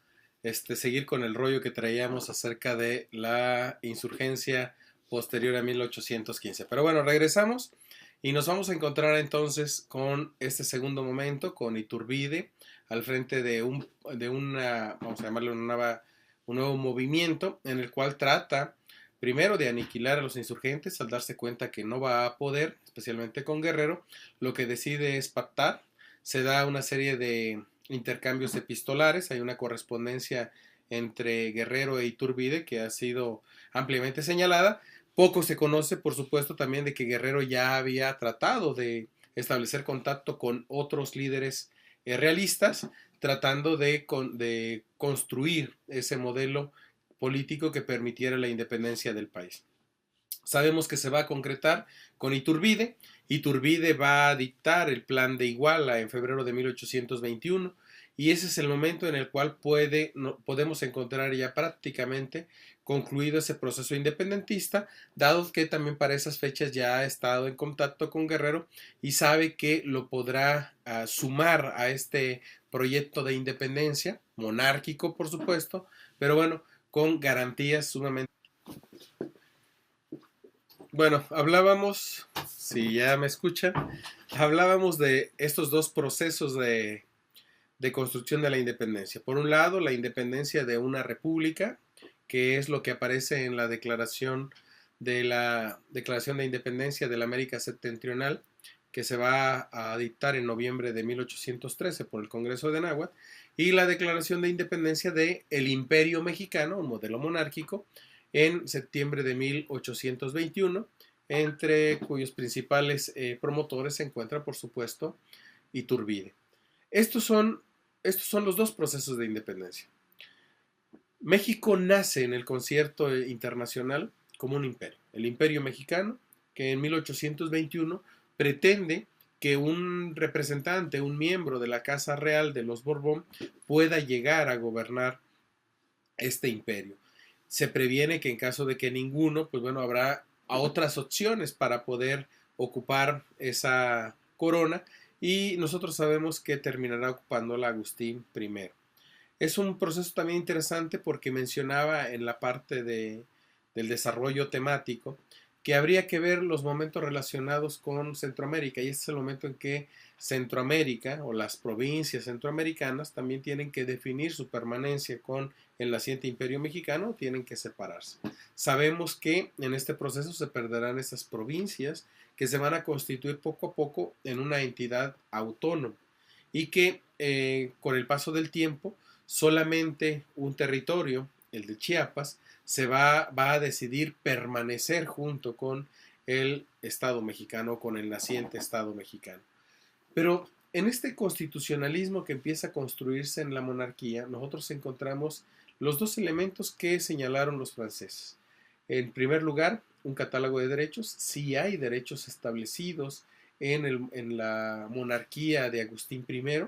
seguir con el rollo que traíamos acerca de la insurgencia posterior a 1815. Pero bueno, regresamos y nos vamos a encontrar entonces con este segundo momento, con Iturbide al frente de una, vamos a llamarlo un nuevo movimiento en el cual trata primero de aniquilar a los insurgentes al darse cuenta que no va a poder, especialmente con Guerrero. Lo que decide es pactar, se da una serie de intercambios epistolares, hay una correspondencia entre Guerrero e Iturbide que ha sido ampliamente señalada. Poco se conoce, por supuesto, también de que Guerrero ya había tratado de establecer contacto con otros líderes realistas, tratando de construir ese modelo político que permitiera la independencia del país. Sabemos que se va a concretar con Iturbide. Iturbide va a dictar el plan de Iguala en febrero de 1821 y ese es el momento en el cual podemos encontrar ya prácticamente concluido ese proceso independentista, dado que también para esas fechas ya ha estado en contacto con Guerrero y sabe que lo podrá sumar a este proyecto de independencia, monárquico por supuesto, pero bueno, con garantías sumamente. Bueno, hablábamos, si ya me escuchan, hablábamos de estos dos procesos de construcción de la independencia. Por un lado, la independencia de una república, que es lo que aparece en la Declaración de Independencia de la América Septentrional, que se va a dictar en noviembre de 1813 por el Congreso de Anáhuac, y la Declaración de Independencia del Imperio Mexicano, un modelo monárquico, en septiembre de 1821, entre cuyos principales promotores se encuentra, por supuesto, Iturbide. Estos son los dos procesos de independencia. México nace en el concierto internacional como un imperio, el Imperio Mexicano, que en 1821 pretende que un representante, un miembro de la Casa Real de los Borbón pueda llegar a gobernar este imperio. Se previene que en caso de que ninguno, pues bueno, habrá otras opciones para poder ocupar esa corona y nosotros sabemos que terminará ocupándola Agustín I. Es un proceso también interesante porque mencionaba en la parte del desarrollo temático que habría que ver los momentos relacionados con Centroamérica y este es el momento en que Centroamérica o las provincias centroamericanas también tienen que definir su permanencia con el naciente Imperio Mexicano, tienen que separarse. Sabemos que en este proceso se perderán esas provincias que se van a constituir poco a poco en una entidad autónoma y que con el paso del tiempo solamente un territorio, el de Chiapas, se va a decidir permanecer junto con el Estado mexicano, con el naciente Estado mexicano. Pero en este constitucionalismo que empieza a construirse en la monarquía, nosotros encontramos los dos elementos que señalaron los franceses. En primer lugar, un catálogo de derechos. Sí hay derechos establecidos en la monarquía de Agustín I.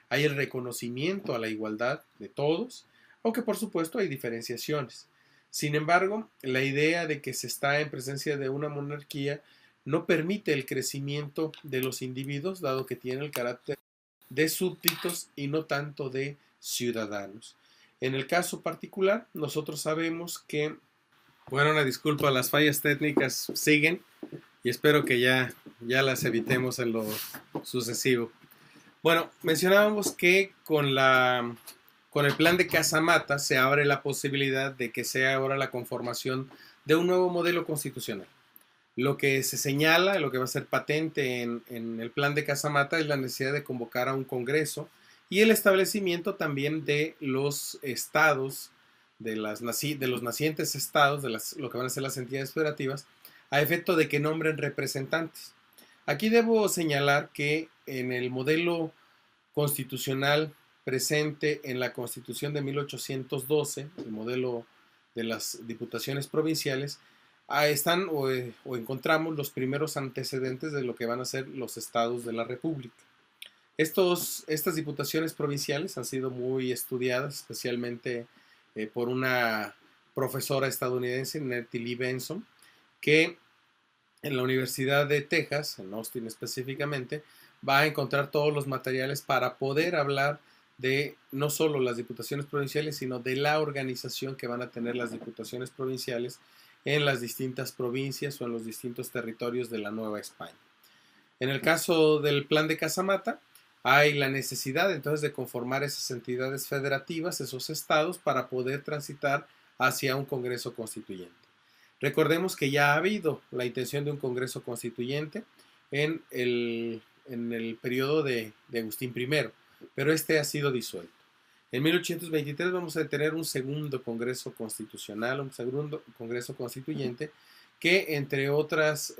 Hay el reconocimiento a la igualdad de todos, aunque por supuesto hay diferenciaciones. Sin embargo, la idea de que se está en presencia de una monarquía no permite el crecimiento de los individuos, dado que tiene el carácter de súbditos y no tanto de ciudadanos. En el caso particular, nosotros sabemos que, bueno, una disculpa, las fallas técnicas siguen y espero que ya las evitemos en lo sucesivo. Bueno, mencionábamos que con el plan de Casamata se abre la posibilidad de que sea ahora la conformación de un nuevo modelo constitucional. Lo que se señala, lo que va a ser patente en el plan de Casamata es la necesidad de convocar a un congreso y el establecimiento también de los estados, de los nacientes estados, de lo que van a ser las entidades federativas, a efecto de que nombren representantes. Aquí debo señalar que en el modelo constitucional presente en la Constitución de 1812, el modelo de las diputaciones provinciales, están o encontramos los primeros antecedentes de lo que van a ser los estados de la República. Estas diputaciones provinciales han sido muy estudiadas, especialmente por una profesora estadounidense, Nettie Lee Benson, que en la Universidad de Texas, en Austin específicamente, va a encontrar todos los materiales para poder hablar de no solo las diputaciones provinciales, sino de la organización que van a tener las diputaciones provinciales en las distintas provincias o en los distintos territorios de la Nueva España. En el caso del plan de Casamata, hay la necesidad entonces de conformar esas entidades federativas, esos estados, para poder transitar hacia un Congreso Constituyente. Recordemos que ya ha habido la intención de un Congreso Constituyente en el periodo de Agustín I, pero este ha sido disuelto. En 1823 vamos a tener un segundo Congreso Constitucional, un segundo Congreso Constituyente, que entre otros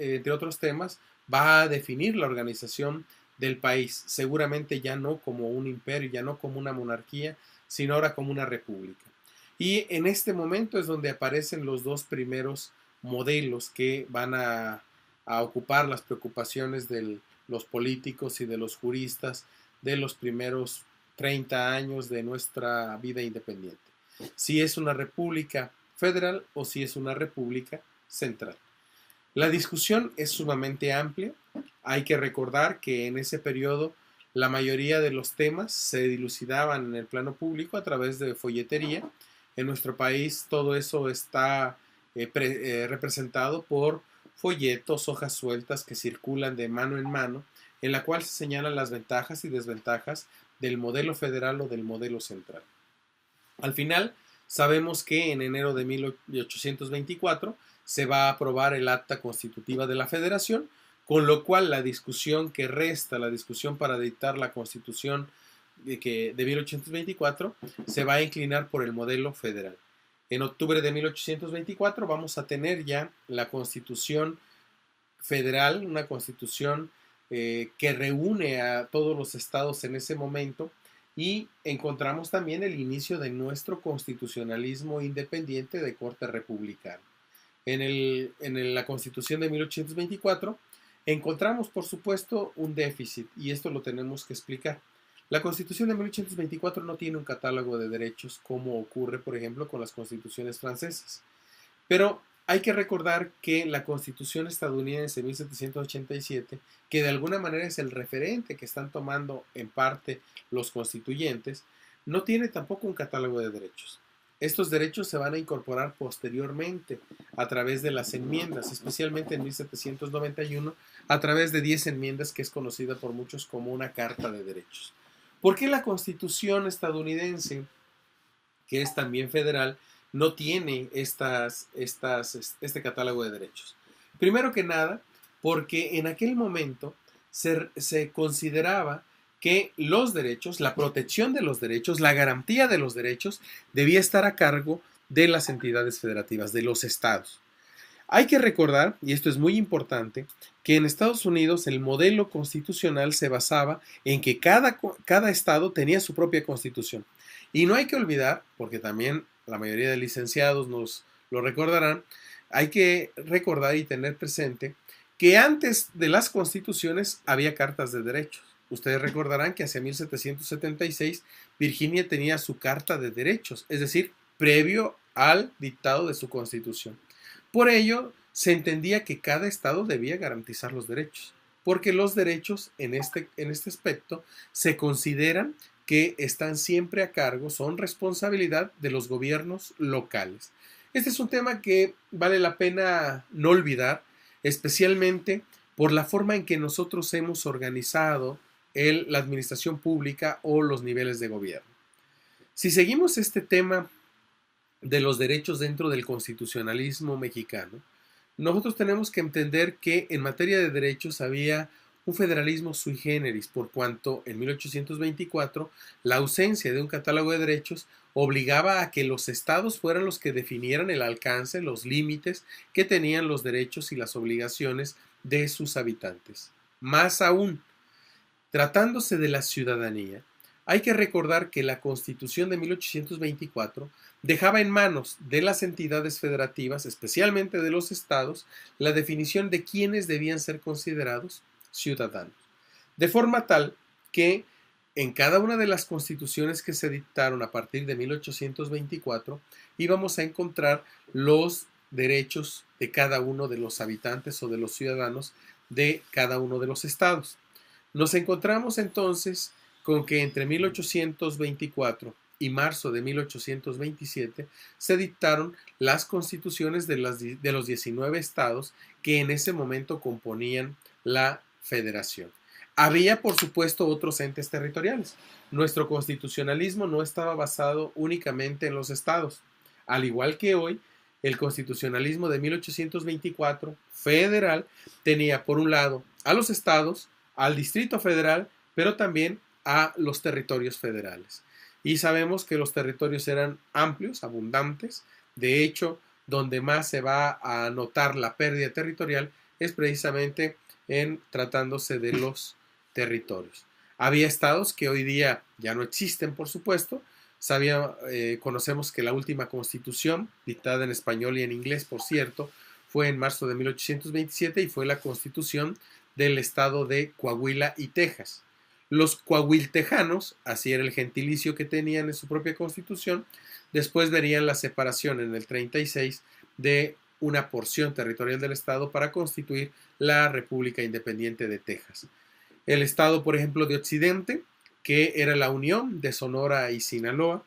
temas va a definir la organización del país, seguramente ya no como un imperio, ya no como una monarquía, sino ahora como una república. Y en este momento es donde aparecen los dos primeros modelos que van a ocupar las preocupaciones de los políticos y de los juristas de los primeros 30 años de nuestra vida independiente. Si es una república federal o si es una república central. La discusión es sumamente amplia. Hay que recordar que en ese periodo la mayoría de los temas se dilucidaban en el plano público a través de folletería. En nuestro país todo eso está representado por folletos, hojas sueltas que circulan de mano en mano, en la cual se señalan las ventajas y desventajas del modelo federal o del modelo central. Al final, sabemos que en enero de 1824 se va a aprobar el acta constitutiva de la Federación, con lo cual la discusión que resta, la discusión para dictar la Constitución de 1824, se va a inclinar por el modelo federal. En octubre de 1824 vamos a tener ya la Constitución federal, una constitución que reúne a todos los estados en ese momento, y encontramos también el inicio de nuestro constitucionalismo independiente de corte republicano. En la Constitución de 1824 encontramos, por supuesto, un déficit, y esto lo tenemos que explicar. La Constitución de 1824 no tiene un catálogo de derechos como ocurre, por ejemplo, con las constituciones francesas. Pero hay que recordar que la Constitución estadounidense de 1787, que de alguna manera es el referente que están tomando en parte los constituyentes, no tiene tampoco un catálogo de derechos. Estos derechos se van a incorporar posteriormente a través de las enmiendas, especialmente en 1791, a través de 10 enmiendas que es conocida por muchos como una Carta de Derechos. ¿Por qué la Constitución estadounidense, que es también federal, no tiene este catálogo de derechos? Primero que nada, porque en aquel momento se consideraba que los derechos, la protección de los derechos, la garantía de los derechos, debía estar a cargo de las entidades federativas, de los estados. Hay que recordar, y esto es muy importante, que en Estados Unidos el modelo constitucional se basaba en que cada estado tenía su propia constitución. Y no hay que olvidar, porque también la mayoría de licenciados nos lo recordarán, hay que recordar y tener presente que antes de las constituciones había cartas de derechos. Ustedes recordarán que hacia 1776 Virginia tenía su Carta de Derechos, es decir, previo al dictado de su constitución. Por ello, se entendía que cada estado debía garantizar los derechos, porque los derechos en este aspecto se consideran que están siempre a cargo, son responsabilidad de los gobiernos locales. Este es un tema que vale la pena no olvidar, especialmente por la forma en que nosotros hemos organizado la administración pública o los niveles de gobierno. Si seguimos este tema de los derechos dentro del constitucionalismo mexicano, nosotros tenemos que entender que en materia de derechos había un federalismo sui generis, por cuanto en 1824 la ausencia de un catálogo de derechos obligaba a que los estados fueran los que definieran el alcance, los límites que tenían los derechos y las obligaciones de sus habitantes. Más aún, tratándose de la ciudadanía, hay que recordar que la Constitución de 1824 dejaba en manos de las entidades federativas, especialmente de los estados, la definición de quiénes debían ser considerados ciudadanos. De forma tal que en cada una de las constituciones que se dictaron a partir de 1824 íbamos a encontrar los derechos de cada uno de los habitantes o de los ciudadanos de cada uno de los estados. Nos encontramos entonces con que entre 1824 y marzo de 1827 se dictaron las constituciones de los 19 estados que en ese momento componían la federación. Había, por supuesto, otros entes territoriales. Nuestro constitucionalismo no estaba basado únicamente en los estados. Al igual que hoy, el constitucionalismo de 1824 federal tenía, por un lado, a los estados, al Distrito Federal, pero también a los territorios federales. Y sabemos que los territorios eran amplios, abundantes. De hecho, donde más se va a notar la pérdida territorial es precisamente en tratándose de los territorios. Había estados que hoy día ya no existen, por supuesto. Conocemos que la última constitución, dictada en español y en inglés, por cierto, fue en marzo de 1827 y fue la constitución del estado de Coahuila y Texas. Los coahuiltejanos, así era el gentilicio que tenían en su propia constitución, después verían la separación en el 36 de una porción territorial del estado para constituir la República Independiente de Texas. El estado, por ejemplo, de Occidente, que era la unión de Sonora y Sinaloa,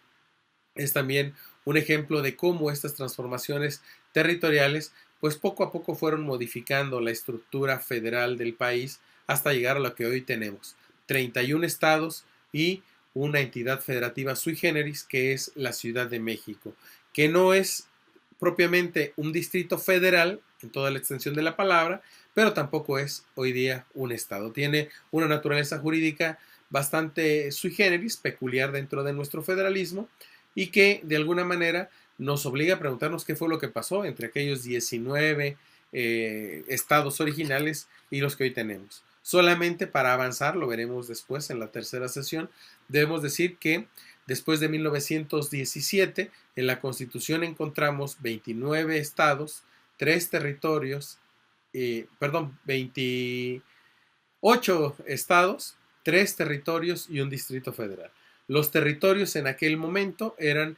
es también un ejemplo de cómo estas transformaciones territoriales pues poco a poco fueron modificando la estructura federal del país hasta llegar a lo que hoy tenemos, 31 estados y una entidad federativa sui generis que es la Ciudad de México, que no es propiamente un distrito federal en toda la extensión de la palabra, pero tampoco es hoy día un estado. Tiene una naturaleza jurídica bastante sui generis, peculiar dentro de nuestro federalismo y que de alguna manera nos obliga a preguntarnos qué fue lo que pasó entre aquellos 19 estados originales y los que hoy tenemos. Solamente para avanzar, lo veremos después en la tercera sesión, debemos decir que después de 1917 en la Constitución encontramos 29 estados, 3 territorios, 28 estados, 3 territorios y un distrito federal. Los territorios en aquel momento eran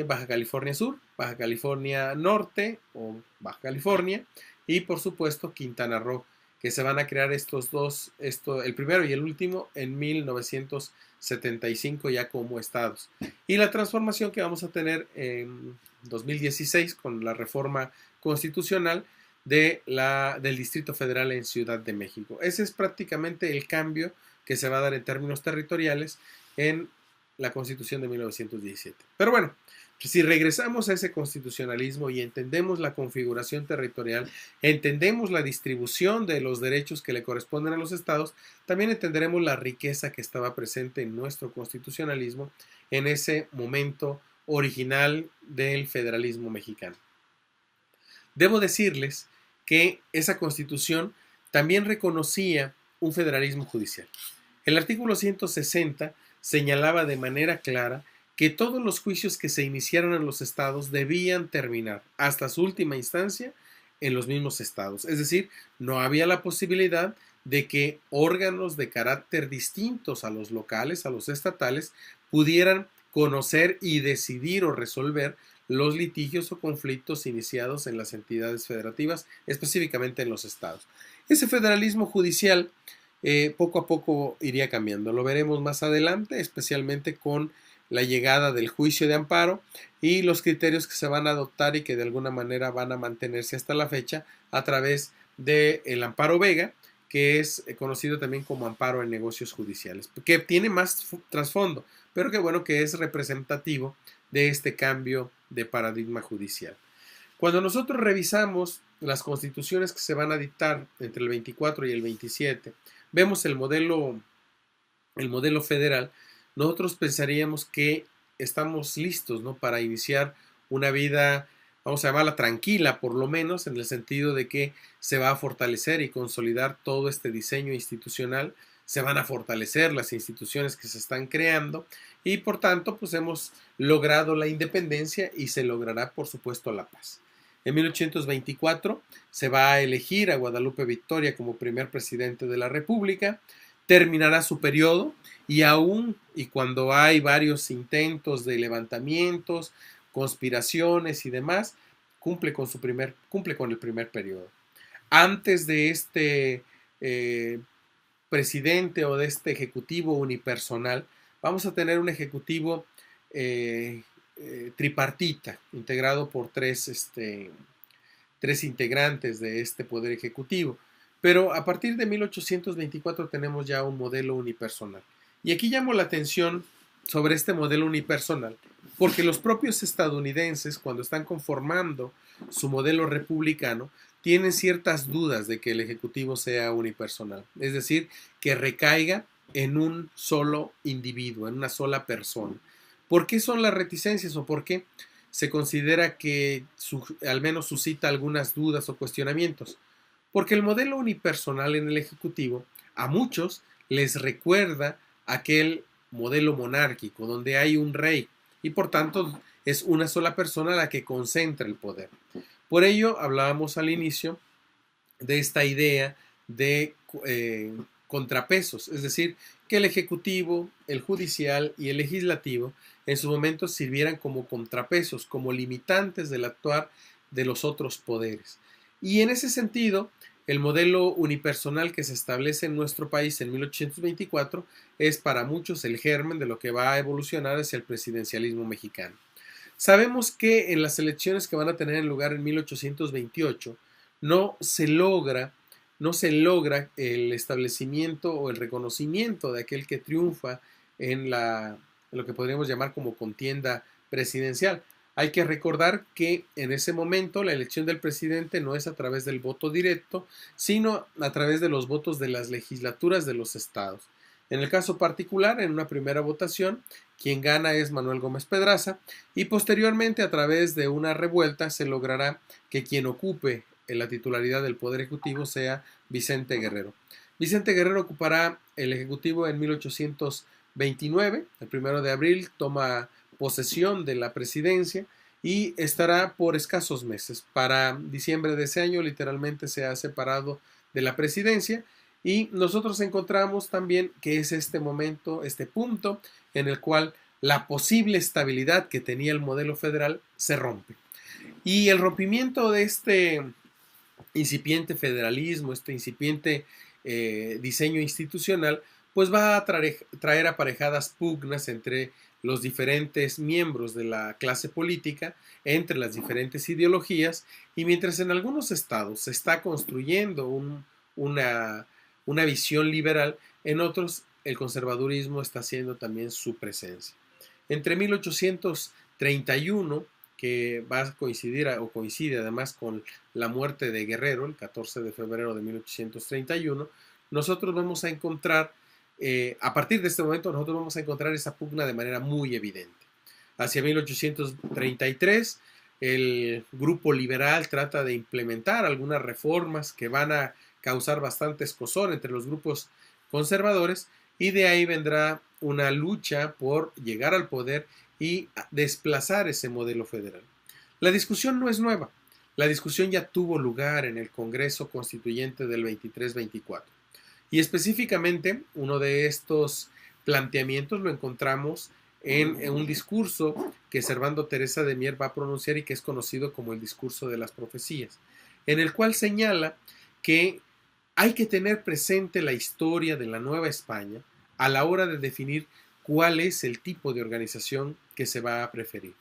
Baja California Sur, Baja California Norte o Baja California y por supuesto Quintana Roo, que se van a crear estos dos, el primero y el último en 1975 ya como estados. Y la transformación que vamos a tener en 2016 con la reforma constitucional del Distrito Federal en Ciudad de México. Ese es prácticamente el cambio que se va a dar en términos territoriales en la Constitución de 1917. Pero bueno, si regresamos a ese constitucionalismo y entendemos la configuración territorial, entendemos la distribución de los derechos que le corresponden a los estados, también entenderemos la riqueza que estaba presente en nuestro constitucionalismo en ese momento original del federalismo mexicano. Debo decirles que esa constitución también reconocía un federalismo judicial. El artículo 160 señalaba de manera clara que todos los juicios que se iniciaran en los estados debían terminar hasta su última instancia en los mismos estados. Es decir, no había la posibilidad de que órganos de carácter distintos a los locales, a los estatales, pudieran conocer y decidir o resolver los litigios o conflictos iniciados en las entidades federativas, específicamente en los estados. Ese federalismo judicial poco a poco iría cambiando. Lo veremos más adelante, especialmente con la llegada del juicio de amparo y los criterios que se van a adoptar y que de alguna manera van a mantenerse hasta la fecha a través del amparo Vega, que es conocido también como amparo en negocios judiciales, que tiene más trasfondo, pero que bueno que es representativo de este cambio de paradigma judicial. Cuando nosotros revisamos las constituciones que se van a dictar entre el 24 y el 27, vemos el modelo federal, nosotros pensaríamos que estamos listos, ¿no?, para iniciar una vida, vamos a llamarla tranquila, por lo menos, en el sentido de que se va a fortalecer y consolidar todo este diseño institucional, se van a fortalecer las instituciones que se están creando y por tanto pues hemos logrado la independencia y se logrará por supuesto la paz. En 1824 se va a elegir a Guadalupe Victoria como primer presidente de la República, terminará su periodo y aún y cuando hay varios intentos de levantamientos, conspiraciones y demás, cumple con el primer periodo. Antes de este presidente o de este ejecutivo unipersonal, vamos a tener un ejecutivo tripartita, integrado por tres integrantes de este poder ejecutivo. Pero a partir de 1824 tenemos ya un modelo unipersonal. Y aquí llamo la atención sobre este modelo unipersonal, porque los propios estadounidenses, cuando están conformando su modelo republicano, tienen ciertas dudas de que el ejecutivo sea unipersonal, es decir, que recaiga en un solo individuo, en una sola persona. ¿Por qué son las reticencias o por qué se considera que al menos suscita algunas dudas o cuestionamientos? Porque el modelo unipersonal en el ejecutivo a muchos les recuerda aquel modelo monárquico donde hay un rey y por tanto es una sola persona la que concentra el poder. Por ello hablábamos al inicio de esta idea de contrapesos, es decir, que el ejecutivo, el judicial y el legislativo en su momento sirvieran como contrapesos, como limitantes del actuar de los otros poderes. Y en ese sentido, el modelo unipersonal que se establece en nuestro país en 1824 es para muchos el germen de lo que va a evolucionar hacia el presidencialismo mexicano. Sabemos que en las elecciones que van a tener lugar en 1828 no se logra el establecimiento o el reconocimiento de aquel que triunfa en lo que podríamos llamar como contienda presidencial. Hay que recordar que en ese momento la elección del presidente no es a través del voto directo, sino a través de los votos de las legislaturas de los estados. En el caso particular, en una primera votación, quien gana es Manuel Gómez Pedraza y posteriormente a través de una revuelta se logrará que quien ocupe la titularidad del Poder Ejecutivo sea Vicente Guerrero. Vicente Guerrero ocupará el Ejecutivo en 1829, el 1 de abril toma posesión de la presidencia y estará por escasos meses. Para diciembre de ese año literalmente se ha separado de la presidencia y nosotros encontramos también que es este momento, este punto en el cual la posible estabilidad que tenía el modelo federal se rompe. Y el rompimiento de este incipiente federalismo, este incipiente diseño institucional, pues va a traer aparejadas pugnas entre los diferentes miembros de la clase política, entre las diferentes ideologías, y mientras en algunos estados se está construyendo una visión liberal, en otros el conservadurismo está haciendo también su presencia. Entre 1831, que va a coincide además con la muerte de Guerrero, el 14 de febrero de 1831, nosotros vamos a encontrar, a partir de este momento, nosotros vamos a encontrar esa pugna de manera muy evidente. Hacia 1833, el grupo liberal trata de implementar algunas reformas que van a causar bastante escozor entre los grupos conservadores y de ahí vendrá una lucha por llegar al poder y desplazar ese modelo federal. La discusión no es nueva, la discusión ya tuvo lugar en el Congreso Constituyente del 23-24 y específicamente uno de estos planteamientos lo encontramos en un discurso que Servando Teresa de Mier va a pronunciar y que es conocido como el discurso de las profecías, en el cual señala que hay que tener presente la historia de la Nueva España a la hora de definir cuál es el tipo de organización que se va a preferir.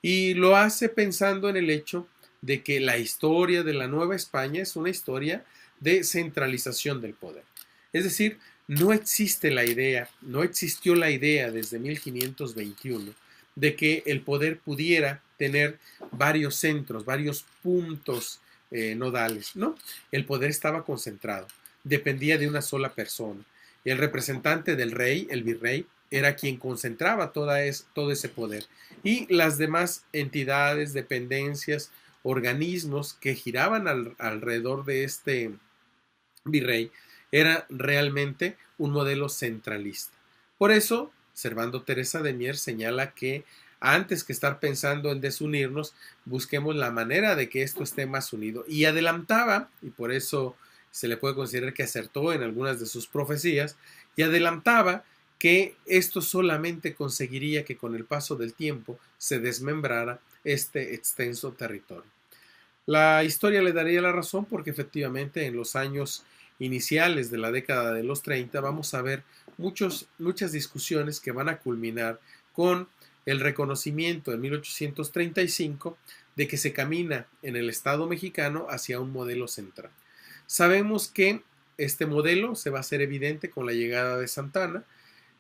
Y lo hace pensando en el hecho de que la historia de la Nueva España es una historia de centralización del poder. Es decir, no existió la idea desde 1521 de que el poder pudiera tener varios centros, varios puntos nodales, ¿no? El poder estaba concentrado, dependía de una sola persona. El representante del rey, el virrey, era quien concentraba todo ese poder. Y las demás entidades, dependencias, organismos que giraban alrededor de este virrey, era realmente un modelo centralista. Por eso, Servando Teresa de Mier señala que antes que estar pensando en desunirnos, busquemos la manera de que esto esté más unido. Y adelantaba, y por eso se le puede considerar que acertó en algunas de sus profecías, y adelantaba que esto solamente conseguiría que con el paso del tiempo se desmembrara este extenso territorio. La historia le daría la razón porque efectivamente en los años iniciales de la década de los 30 vamos a ver muchas discusiones que van a culminar con el reconocimiento en 1835 de que se camina en el Estado mexicano hacia un modelo central. Sabemos que este modelo se va a hacer evidente con la llegada de Santana,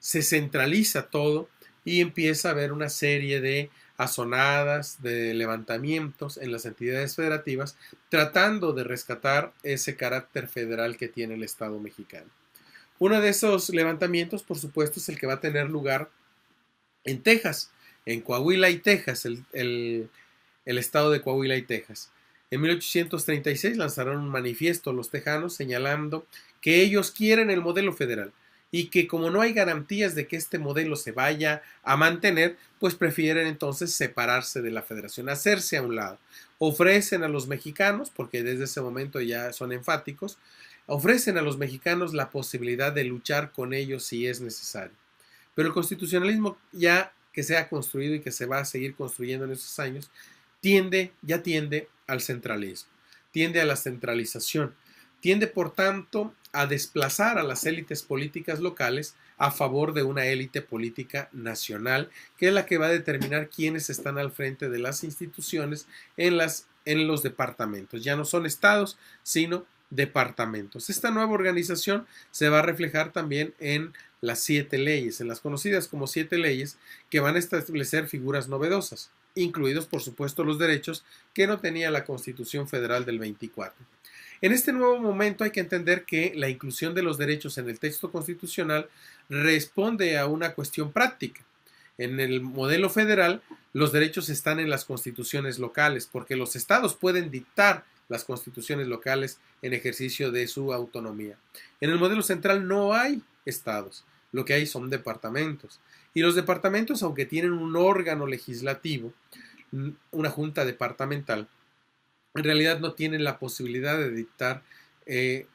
se centraliza todo y empieza a haber una serie de azonadas, de levantamientos en las entidades federativas, tratando de rescatar ese carácter federal que tiene el Estado mexicano. Uno de esos levantamientos, por supuesto, es el que va a tener lugar en Texas, en Coahuila y Texas, el estado de Coahuila y Texas. En 1836 lanzaron un manifiesto los tejanos señalando que ellos quieren el modelo federal y que como no hay garantías de que este modelo se vaya a mantener, pues prefieren entonces separarse de la federación, hacerse a un lado. Ofrecen a los mexicanos, porque desde ese momento ya son enfáticos, ofrecen a los mexicanos la posibilidad de luchar con ellos si es necesario. Pero el constitucionalismo ya que se ha construido y que se va a seguir construyendo en estos años, tiende al centralismo, tiende a la centralización, tiende por tanto a desplazar a las élites políticas locales a favor de una élite política nacional, que es la que va a determinar quiénes están al frente de las instituciones en los departamentos. Ya no son estados, sino departamentos. Esta nueva organización se va a reflejar también en las 7 leyes, en las conocidas como 7 leyes, que van a establecer figuras novedosas, incluidos por supuesto los derechos que no tenía la Constitución Federal del 24. En este nuevo momento hay que entender que la inclusión de los derechos en el texto constitucional responde a una cuestión práctica. En el modelo federal, los derechos están en las constituciones locales, porque los estados pueden dictar las constituciones locales en ejercicio de su autonomía. En el modelo central no hay estados, lo que hay son departamentos. Y los departamentos, aunque tienen un órgano legislativo, una junta departamental, en realidad no tienen la posibilidad de dictar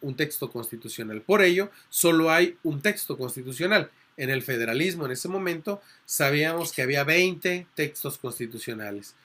un texto constitucional. Por ello, solo hay un texto constitucional. En el federalismo, en ese momento, sabíamos que había 20 textos constitucionales,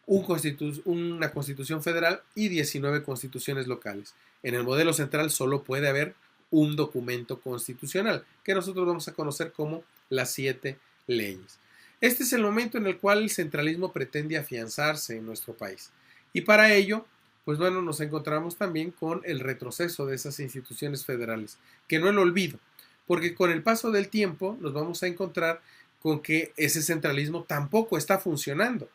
una constitución federal y 19 constituciones locales. En el modelo central solo puede haber un documento constitucional, que nosotros vamos a conocer como las 7 leyes. Este es el momento en el cual el centralismo pretende afianzarse en nuestro país. Y para ello, pues bueno, nos encontramos también con el retroceso de esas instituciones federales, que no el olvido, porque con el paso del tiempo nos vamos a encontrar con que ese centralismo tampoco está funcionando.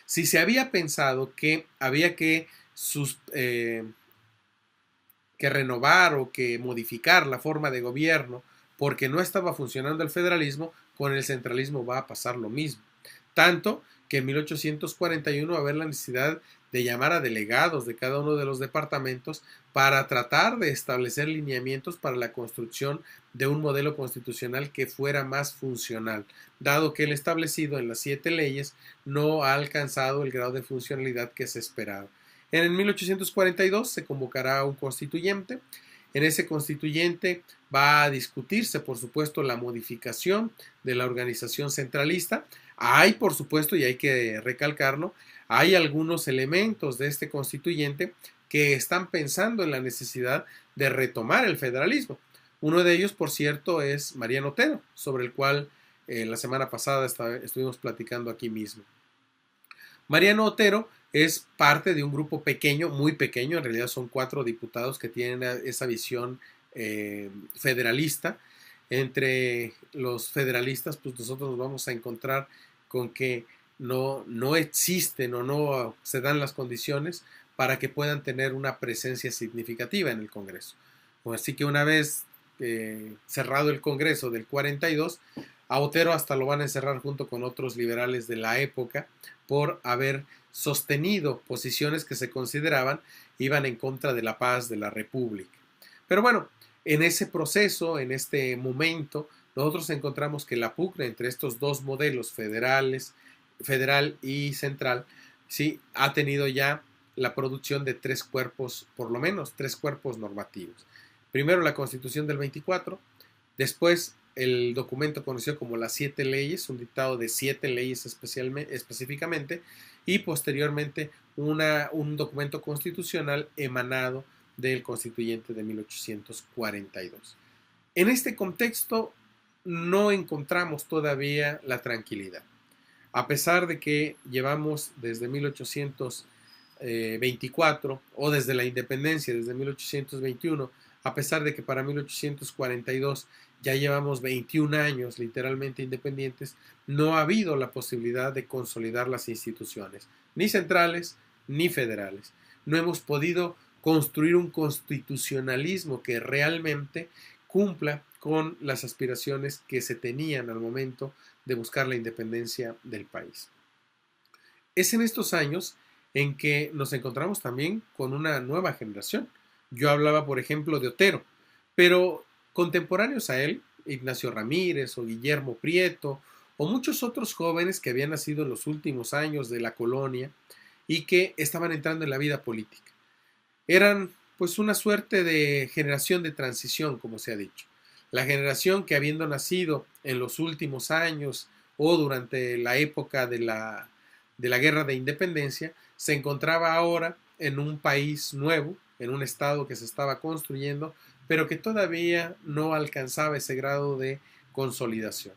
Si se había pensado que había que renovar o que modificar la forma de gobierno porque no estaba funcionando el federalismo, con el centralismo va a pasar lo mismo. Tanto que en 1841 va a haber la necesidad de llamar a delegados de cada uno de los departamentos para tratar de establecer lineamientos para la construcción de un modelo constitucional que fuera más funcional, dado que el establecido en las 7 leyes no ha alcanzado el grado de funcionalidad que se esperaba. En el 1842 se convocará un constituyente. En ese constituyente va a discutirse, por supuesto, la modificación de la organización centralista. Hay, por supuesto, y hay que recalcarlo, hay algunos elementos de este constituyente que están pensando en la necesidad de retomar el federalismo. Uno de ellos, por cierto, es Mariano Otero, sobre el cual la semana pasada estuvimos platicando aquí mismo. Mariano Otero es parte de un grupo pequeño, muy pequeño, en realidad son 4 diputados que tienen esa visión federalista. Entre los federalistas, pues nosotros nos vamos a encontrar con que no existen o no se dan las condiciones para que puedan tener una presencia significativa en el Congreso. Así que una vez cerrado el Congreso del 42, a Otero hasta lo van a encerrar junto con otros liberales de la época por haber sostenido posiciones que se consideraban iban en contra de la paz de la República. Pero bueno, En ese proceso, en este momento, nosotros encontramos que la pugna entre estos dos modelos federal y central, sí, ha tenido ya la producción de tres cuerpos, por lo menos tres cuerpos normativos. Primero la Constitución del 24, después el documento conocido como las 7 leyes, un dictado de 7 leyes específicamente, y posteriormente un documento constitucional emanado del constituyente de 1842. En este contexto no encontramos todavía la tranquilidad. A pesar de que llevamos desde 1824 o desde la independencia, desde 1821, a pesar de que para 1842 ya llevamos 21 años literalmente independientes, no ha habido la posibilidad de consolidar las instituciones, ni centrales ni federales. No hemos podido construir un constitucionalismo que realmente cumpla con las aspiraciones que se tenían al momento de buscar la independencia del país. Es en estos años en que nos encontramos también con una nueva generación. Yo hablaba, por ejemplo, de Otero, pero contemporáneos a él, Ignacio Ramírez o Guillermo Prieto, o muchos otros jóvenes que habían nacido en los últimos años de la colonia y que estaban entrando en la vida política. Eran pues una suerte de generación de transición, como se ha dicho. La generación que habiendo nacido en los últimos años o durante la época de la Guerra de Independencia, se encontraba ahora en un país nuevo, en un estado que se estaba construyendo, pero que todavía no alcanzaba ese grado de consolidación.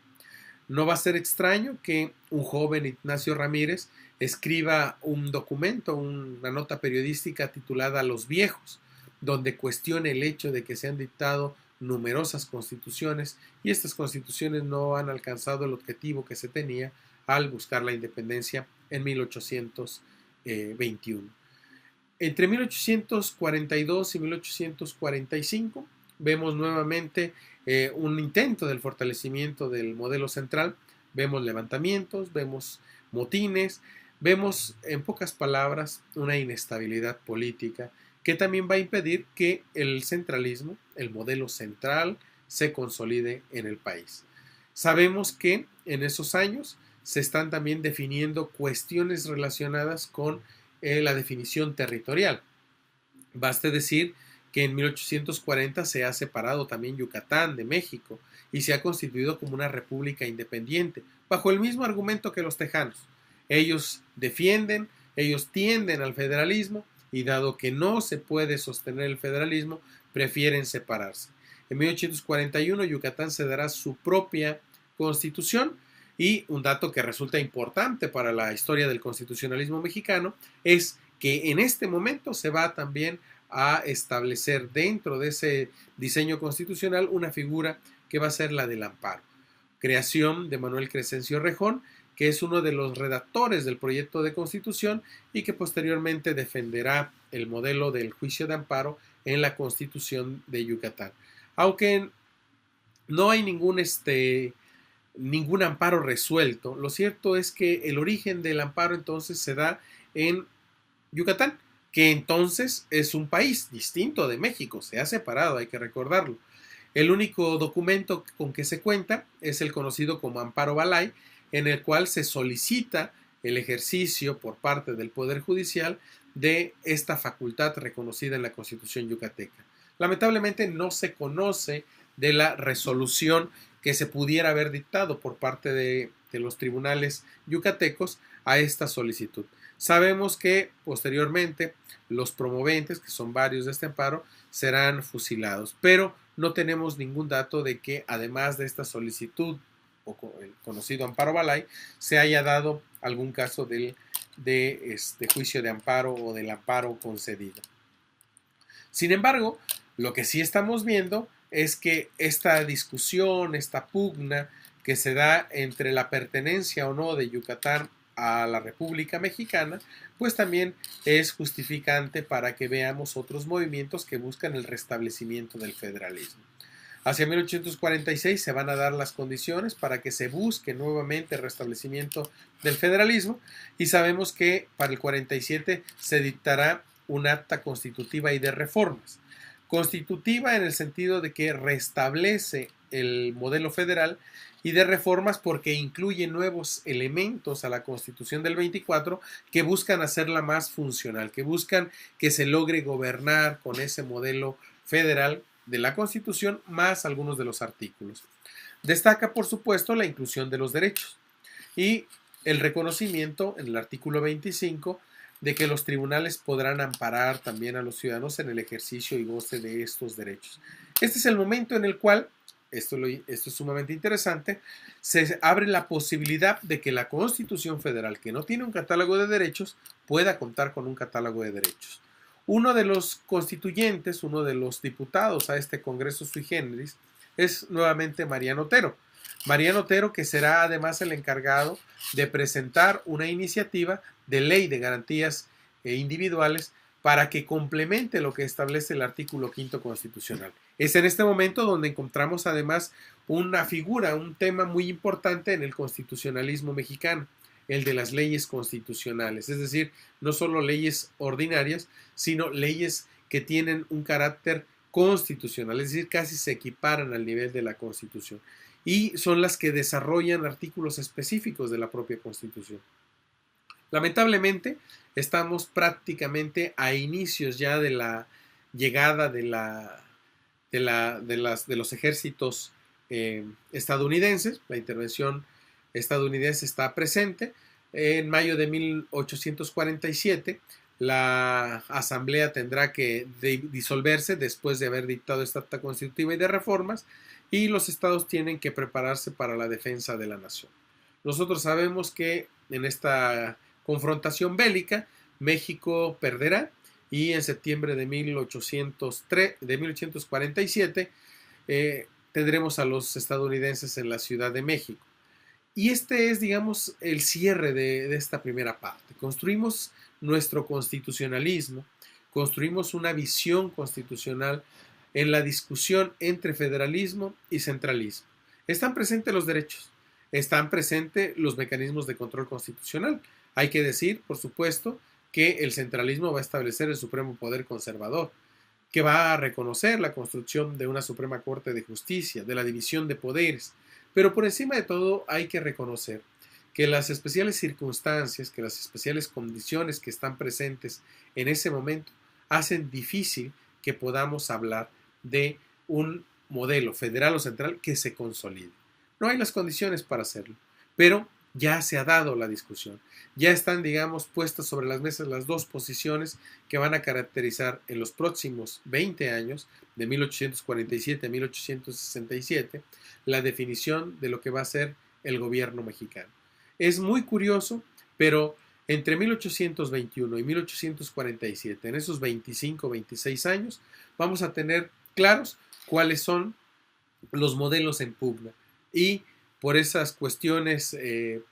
No va a ser extraño que un joven Ignacio Ramírez escriba un documento, una nota periodística titulada Los Viejos, donde cuestione el hecho de que se han dictado numerosas constituciones y estas constituciones no han alcanzado el objetivo que se tenía al buscar la independencia en 1821. Entre 1842 y 1845 vemos nuevamente un intento del fortalecimiento del modelo central, vemos levantamientos, vemos motines, vemos en pocas palabras una inestabilidad política que también va a impedir que el centralismo, el modelo central, se consolide en el país. Sabemos que en esos años se están también definiendo cuestiones relacionadas con la definición territorial. Baste decir que en 1840 se ha separado también Yucatán de México y se ha constituido como una república independiente, bajo el mismo argumento que los tejanos. Ellos defienden, ellos tienden al federalismo y dado que no se puede sostener el federalismo, prefieren separarse. En 1841 Yucatán se dará su propia constitución y un dato que resulta importante para la historia del constitucionalismo mexicano es que en este momento se va también a establecer dentro de ese diseño constitucional una figura que va a ser la del amparo. Creación de Manuel Crescencio Rejón, que es uno de los redactores del proyecto de constitución y que posteriormente defenderá el modelo del juicio de amparo en la Constitución de Yucatán. Aunque no hay ningún amparo resuelto, lo cierto es que el origen del amparo entonces se da en Yucatán, que entonces es un país distinto de México, se ha separado, hay que recordarlo. El único documento con que se cuenta es el conocido como Amparo Balay, en el cual se solicita el ejercicio por parte del Poder Judicial de esta facultad reconocida en la Constitución yucateca. Lamentablemente no se conoce de la resolución que se pudiera haber dictado por parte de los tribunales yucatecos a esta solicitud. Sabemos que posteriormente los promoventes, que son varios de este amparo, serán fusilados, pero no tenemos ningún dato de que además de esta solicitud o el conocido amparo Balay se haya dado algún caso de juicio de amparo o del amparo concedido. Sin embargo, lo que sí estamos viendo es que esta discusión, esta pugna que se da entre la pertenencia o no de Yucatán a la República Mexicana, pues también es justificante para que veamos otros movimientos que buscan el restablecimiento del federalismo. Hacia 1846 se van a dar las condiciones para que se busque nuevamente el restablecimiento del federalismo y sabemos que para el 47 se dictará un acta constitutiva y de reformas. Constitutiva en el sentido de que restablece el modelo federal, y de reformas porque incluye nuevos elementos a la Constitución del 24 que buscan hacerla más funcional, que buscan que se logre gobernar con ese modelo federal de la Constitución más algunos de los artículos. Destaca, por supuesto, la inclusión de los derechos y el reconocimiento en el artículo 25 de que los tribunales podrán amparar también a los ciudadanos en el ejercicio y goce de estos derechos. Este es el momento en el cual, esto es sumamente interesante, se abre la posibilidad de que la Constitución Federal, que no tiene un catálogo de derechos, pueda contar con un catálogo de derechos. Uno de los constituyentes, uno de los diputados a este Congreso sui generis, es nuevamente Mariano Otero. Mariano Otero, que será además el encargado de presentar una iniciativa de ley de garantías individuales para que complemente lo que establece el artículo 5 constitucional. Es en este momento donde encontramos además una figura, un tema muy importante en el constitucionalismo mexicano, el de las leyes constitucionales, es decir, no solo leyes ordinarias, sino leyes que tienen un carácter constitucional, es decir, casi se equiparan al nivel de la Constitución y son las que desarrollan artículos específicos de la propia Constitución. Lamentablemente, estamos prácticamente a inicios ya de la llegada de los ejércitos estadounidenses. La intervención estadounidense está presente. En mayo de 1847, la Asamblea tendrá que disolverse después de haber dictado esta acta constitutiva y de reformas, y los estados tienen que prepararse para la defensa de la nación. Nosotros sabemos que en esta confrontación bélica México perderá, y en septiembre de 1847 tendremos a los estadounidenses en la Ciudad de México. Y este es, digamos, el cierre de esta primera parte. Construimos nuestro constitucionalismo, construimos una visión constitucional en la discusión entre federalismo y centralismo. Están presentes los derechos, están presentes los mecanismos de control constitucional. Hay que decir, por supuesto, que el centralismo va a establecer el supremo poder conservador, que va a reconocer la construcción de una Suprema Corte de Justicia, de la división de poderes. Pero por encima de todo hay que reconocer que las especiales circunstancias, que las especiales condiciones que están presentes en ese momento hacen difícil que podamos hablar de un modelo federal o central que se consolide. No hay las condiciones para hacerlo, pero ya se ha dado la discusión. Ya están, digamos, puestas sobre las mesas las dos posiciones que van a caracterizar en los próximos 20 años, de 1847 a 1867, la definición de lo que va a ser el gobierno mexicano. Es muy curioso, pero entre 1821 y 1847, en esos 25 o 26 años, vamos a tener claros cuáles son los modelos en pugna, y por esas cuestiones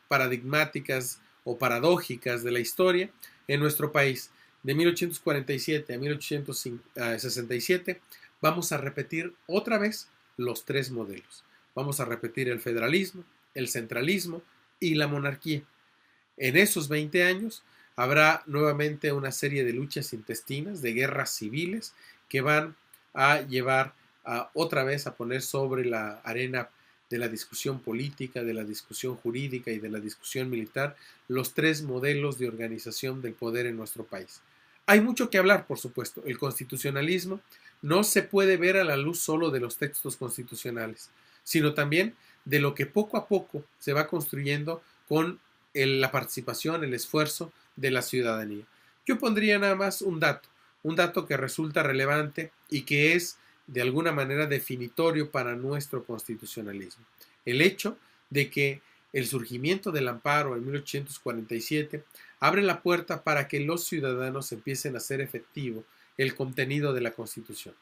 paradigmáticas o paradójicas de la historia en nuestro país, de 1847 a 1867, vamos a repetir otra vez los tres modelos. Vamos a repetir el federalismo, el centralismo y la monarquía. En esos 20 años habrá nuevamente una serie de luchas intestinas, de guerras civiles, que van a llevar otra vez a poner sobre la arena de la discusión política, de la discusión jurídica y de la discusión militar los tres modelos de organización del poder en nuestro país. Hay mucho que hablar, por supuesto. El constitucionalismo no se puede ver a la luz solo de los textos constitucionales, sino también de lo que poco a poco se va construyendo con la participación, el esfuerzo de la ciudadanía. Yo pondría nada más un dato que resulta relevante y que es de alguna manera definitorio para nuestro constitucionalismo. El hecho de que el surgimiento del amparo en 1847 abre la puerta para que los ciudadanos empiecen a hacer efectivo el contenido de la Constitución.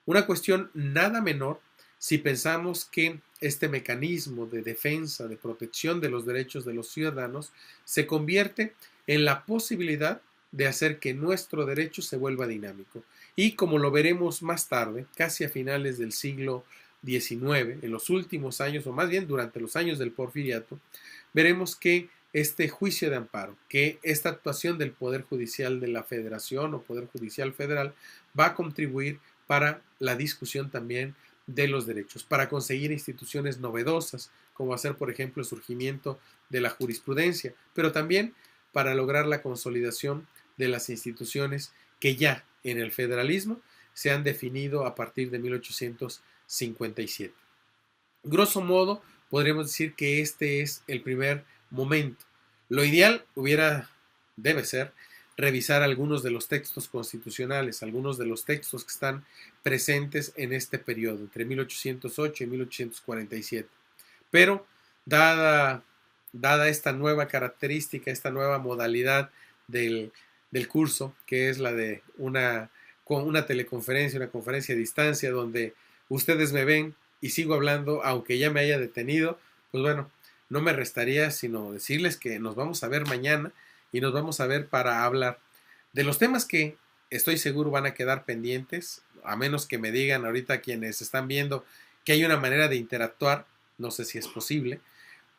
Una cuestión nada menor si pensamos que este mecanismo de defensa, de protección de los derechos de los ciudadanos se convierte en la posibilidad de hacer que nuestro derecho se vuelva dinámico. Y como lo veremos más tarde, casi a finales del siglo XIX, en los últimos años, o más bien durante los años del Porfiriato, veremos que este juicio de amparo, que esta actuación del Poder Judicial de la Federación o Poder Judicial Federal va a contribuir para la discusión también de los derechos, para conseguir instituciones novedosas, como hacer, por ejemplo, el surgimiento de la jurisprudencia, pero también para lograr la consolidación de las instituciones que ya en el federalismo se han definido a partir de 1857. Grosso modo, podríamos decir que este es el primer momento. Lo ideal debe ser, revisar algunos de los textos constitucionales, algunos de los textos que están presentes en este periodo, entre 1808 y 1847. Pero, dada esta nueva característica, esta nueva modalidad del curso, que es la de una teleconferencia, una conferencia a distancia, donde ustedes me ven y sigo hablando, aunque ya me haya detenido, pues bueno, no me restaría sino decirles que nos vamos a ver mañana y nos vamos a ver para hablar de los temas que estoy seguro van a quedar pendientes, a menos que me digan ahorita quienes están viendo que hay una manera de interactuar, no sé si es posible,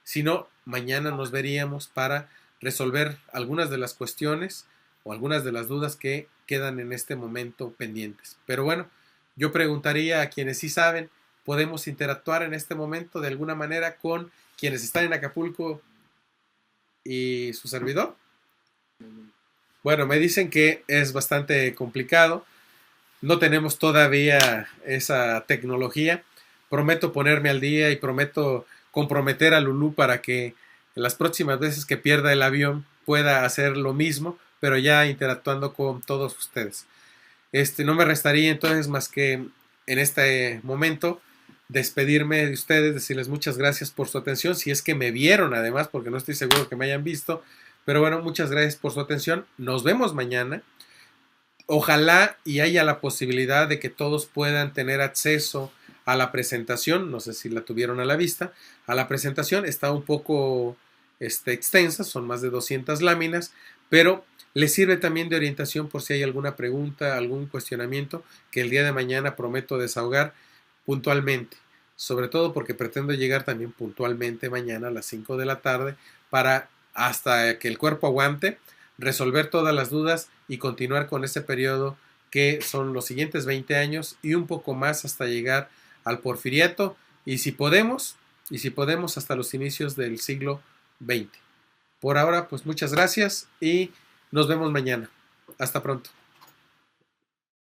si no, mañana nos veríamos para resolver algunas de las cuestiones o algunas de las dudas que quedan en este momento pendientes. Pero bueno, yo preguntaría a quienes sí saben, ¿podemos interactuar en este momento de alguna manera con quienes están en Acapulco y su servidor? Bueno, me dicen que es bastante complicado. No tenemos todavía esa tecnología. Prometo ponerme al día y prometo comprometer a Lulú para que en las próximas veces que pierda el avión pueda hacer lo mismo, pero ya interactuando con todos ustedes. No me restaría entonces más que en este momento despedirme de ustedes, decirles muchas gracias por su atención, si es que me vieron además, porque no estoy seguro que me hayan visto, pero bueno, muchas gracias por su atención, nos vemos mañana, ojalá y haya la posibilidad de que todos puedan tener acceso a la presentación, no sé si la tuvieron a la vista, a la presentación, está un poco extensa, son más de 200 láminas, pero les sirve también de orientación por si hay alguna pregunta, algún cuestionamiento que el día de mañana prometo desahogar puntualmente, sobre todo porque pretendo llegar también puntualmente mañana a las 5 de la tarde para, hasta que el cuerpo aguante, resolver todas las dudas y continuar con ese periodo que son los siguientes 20 años y un poco más hasta llegar al Porfiriato y si podemos hasta los inicios del siglo XX. Por ahora, pues muchas gracias y nos vemos mañana. Hasta pronto.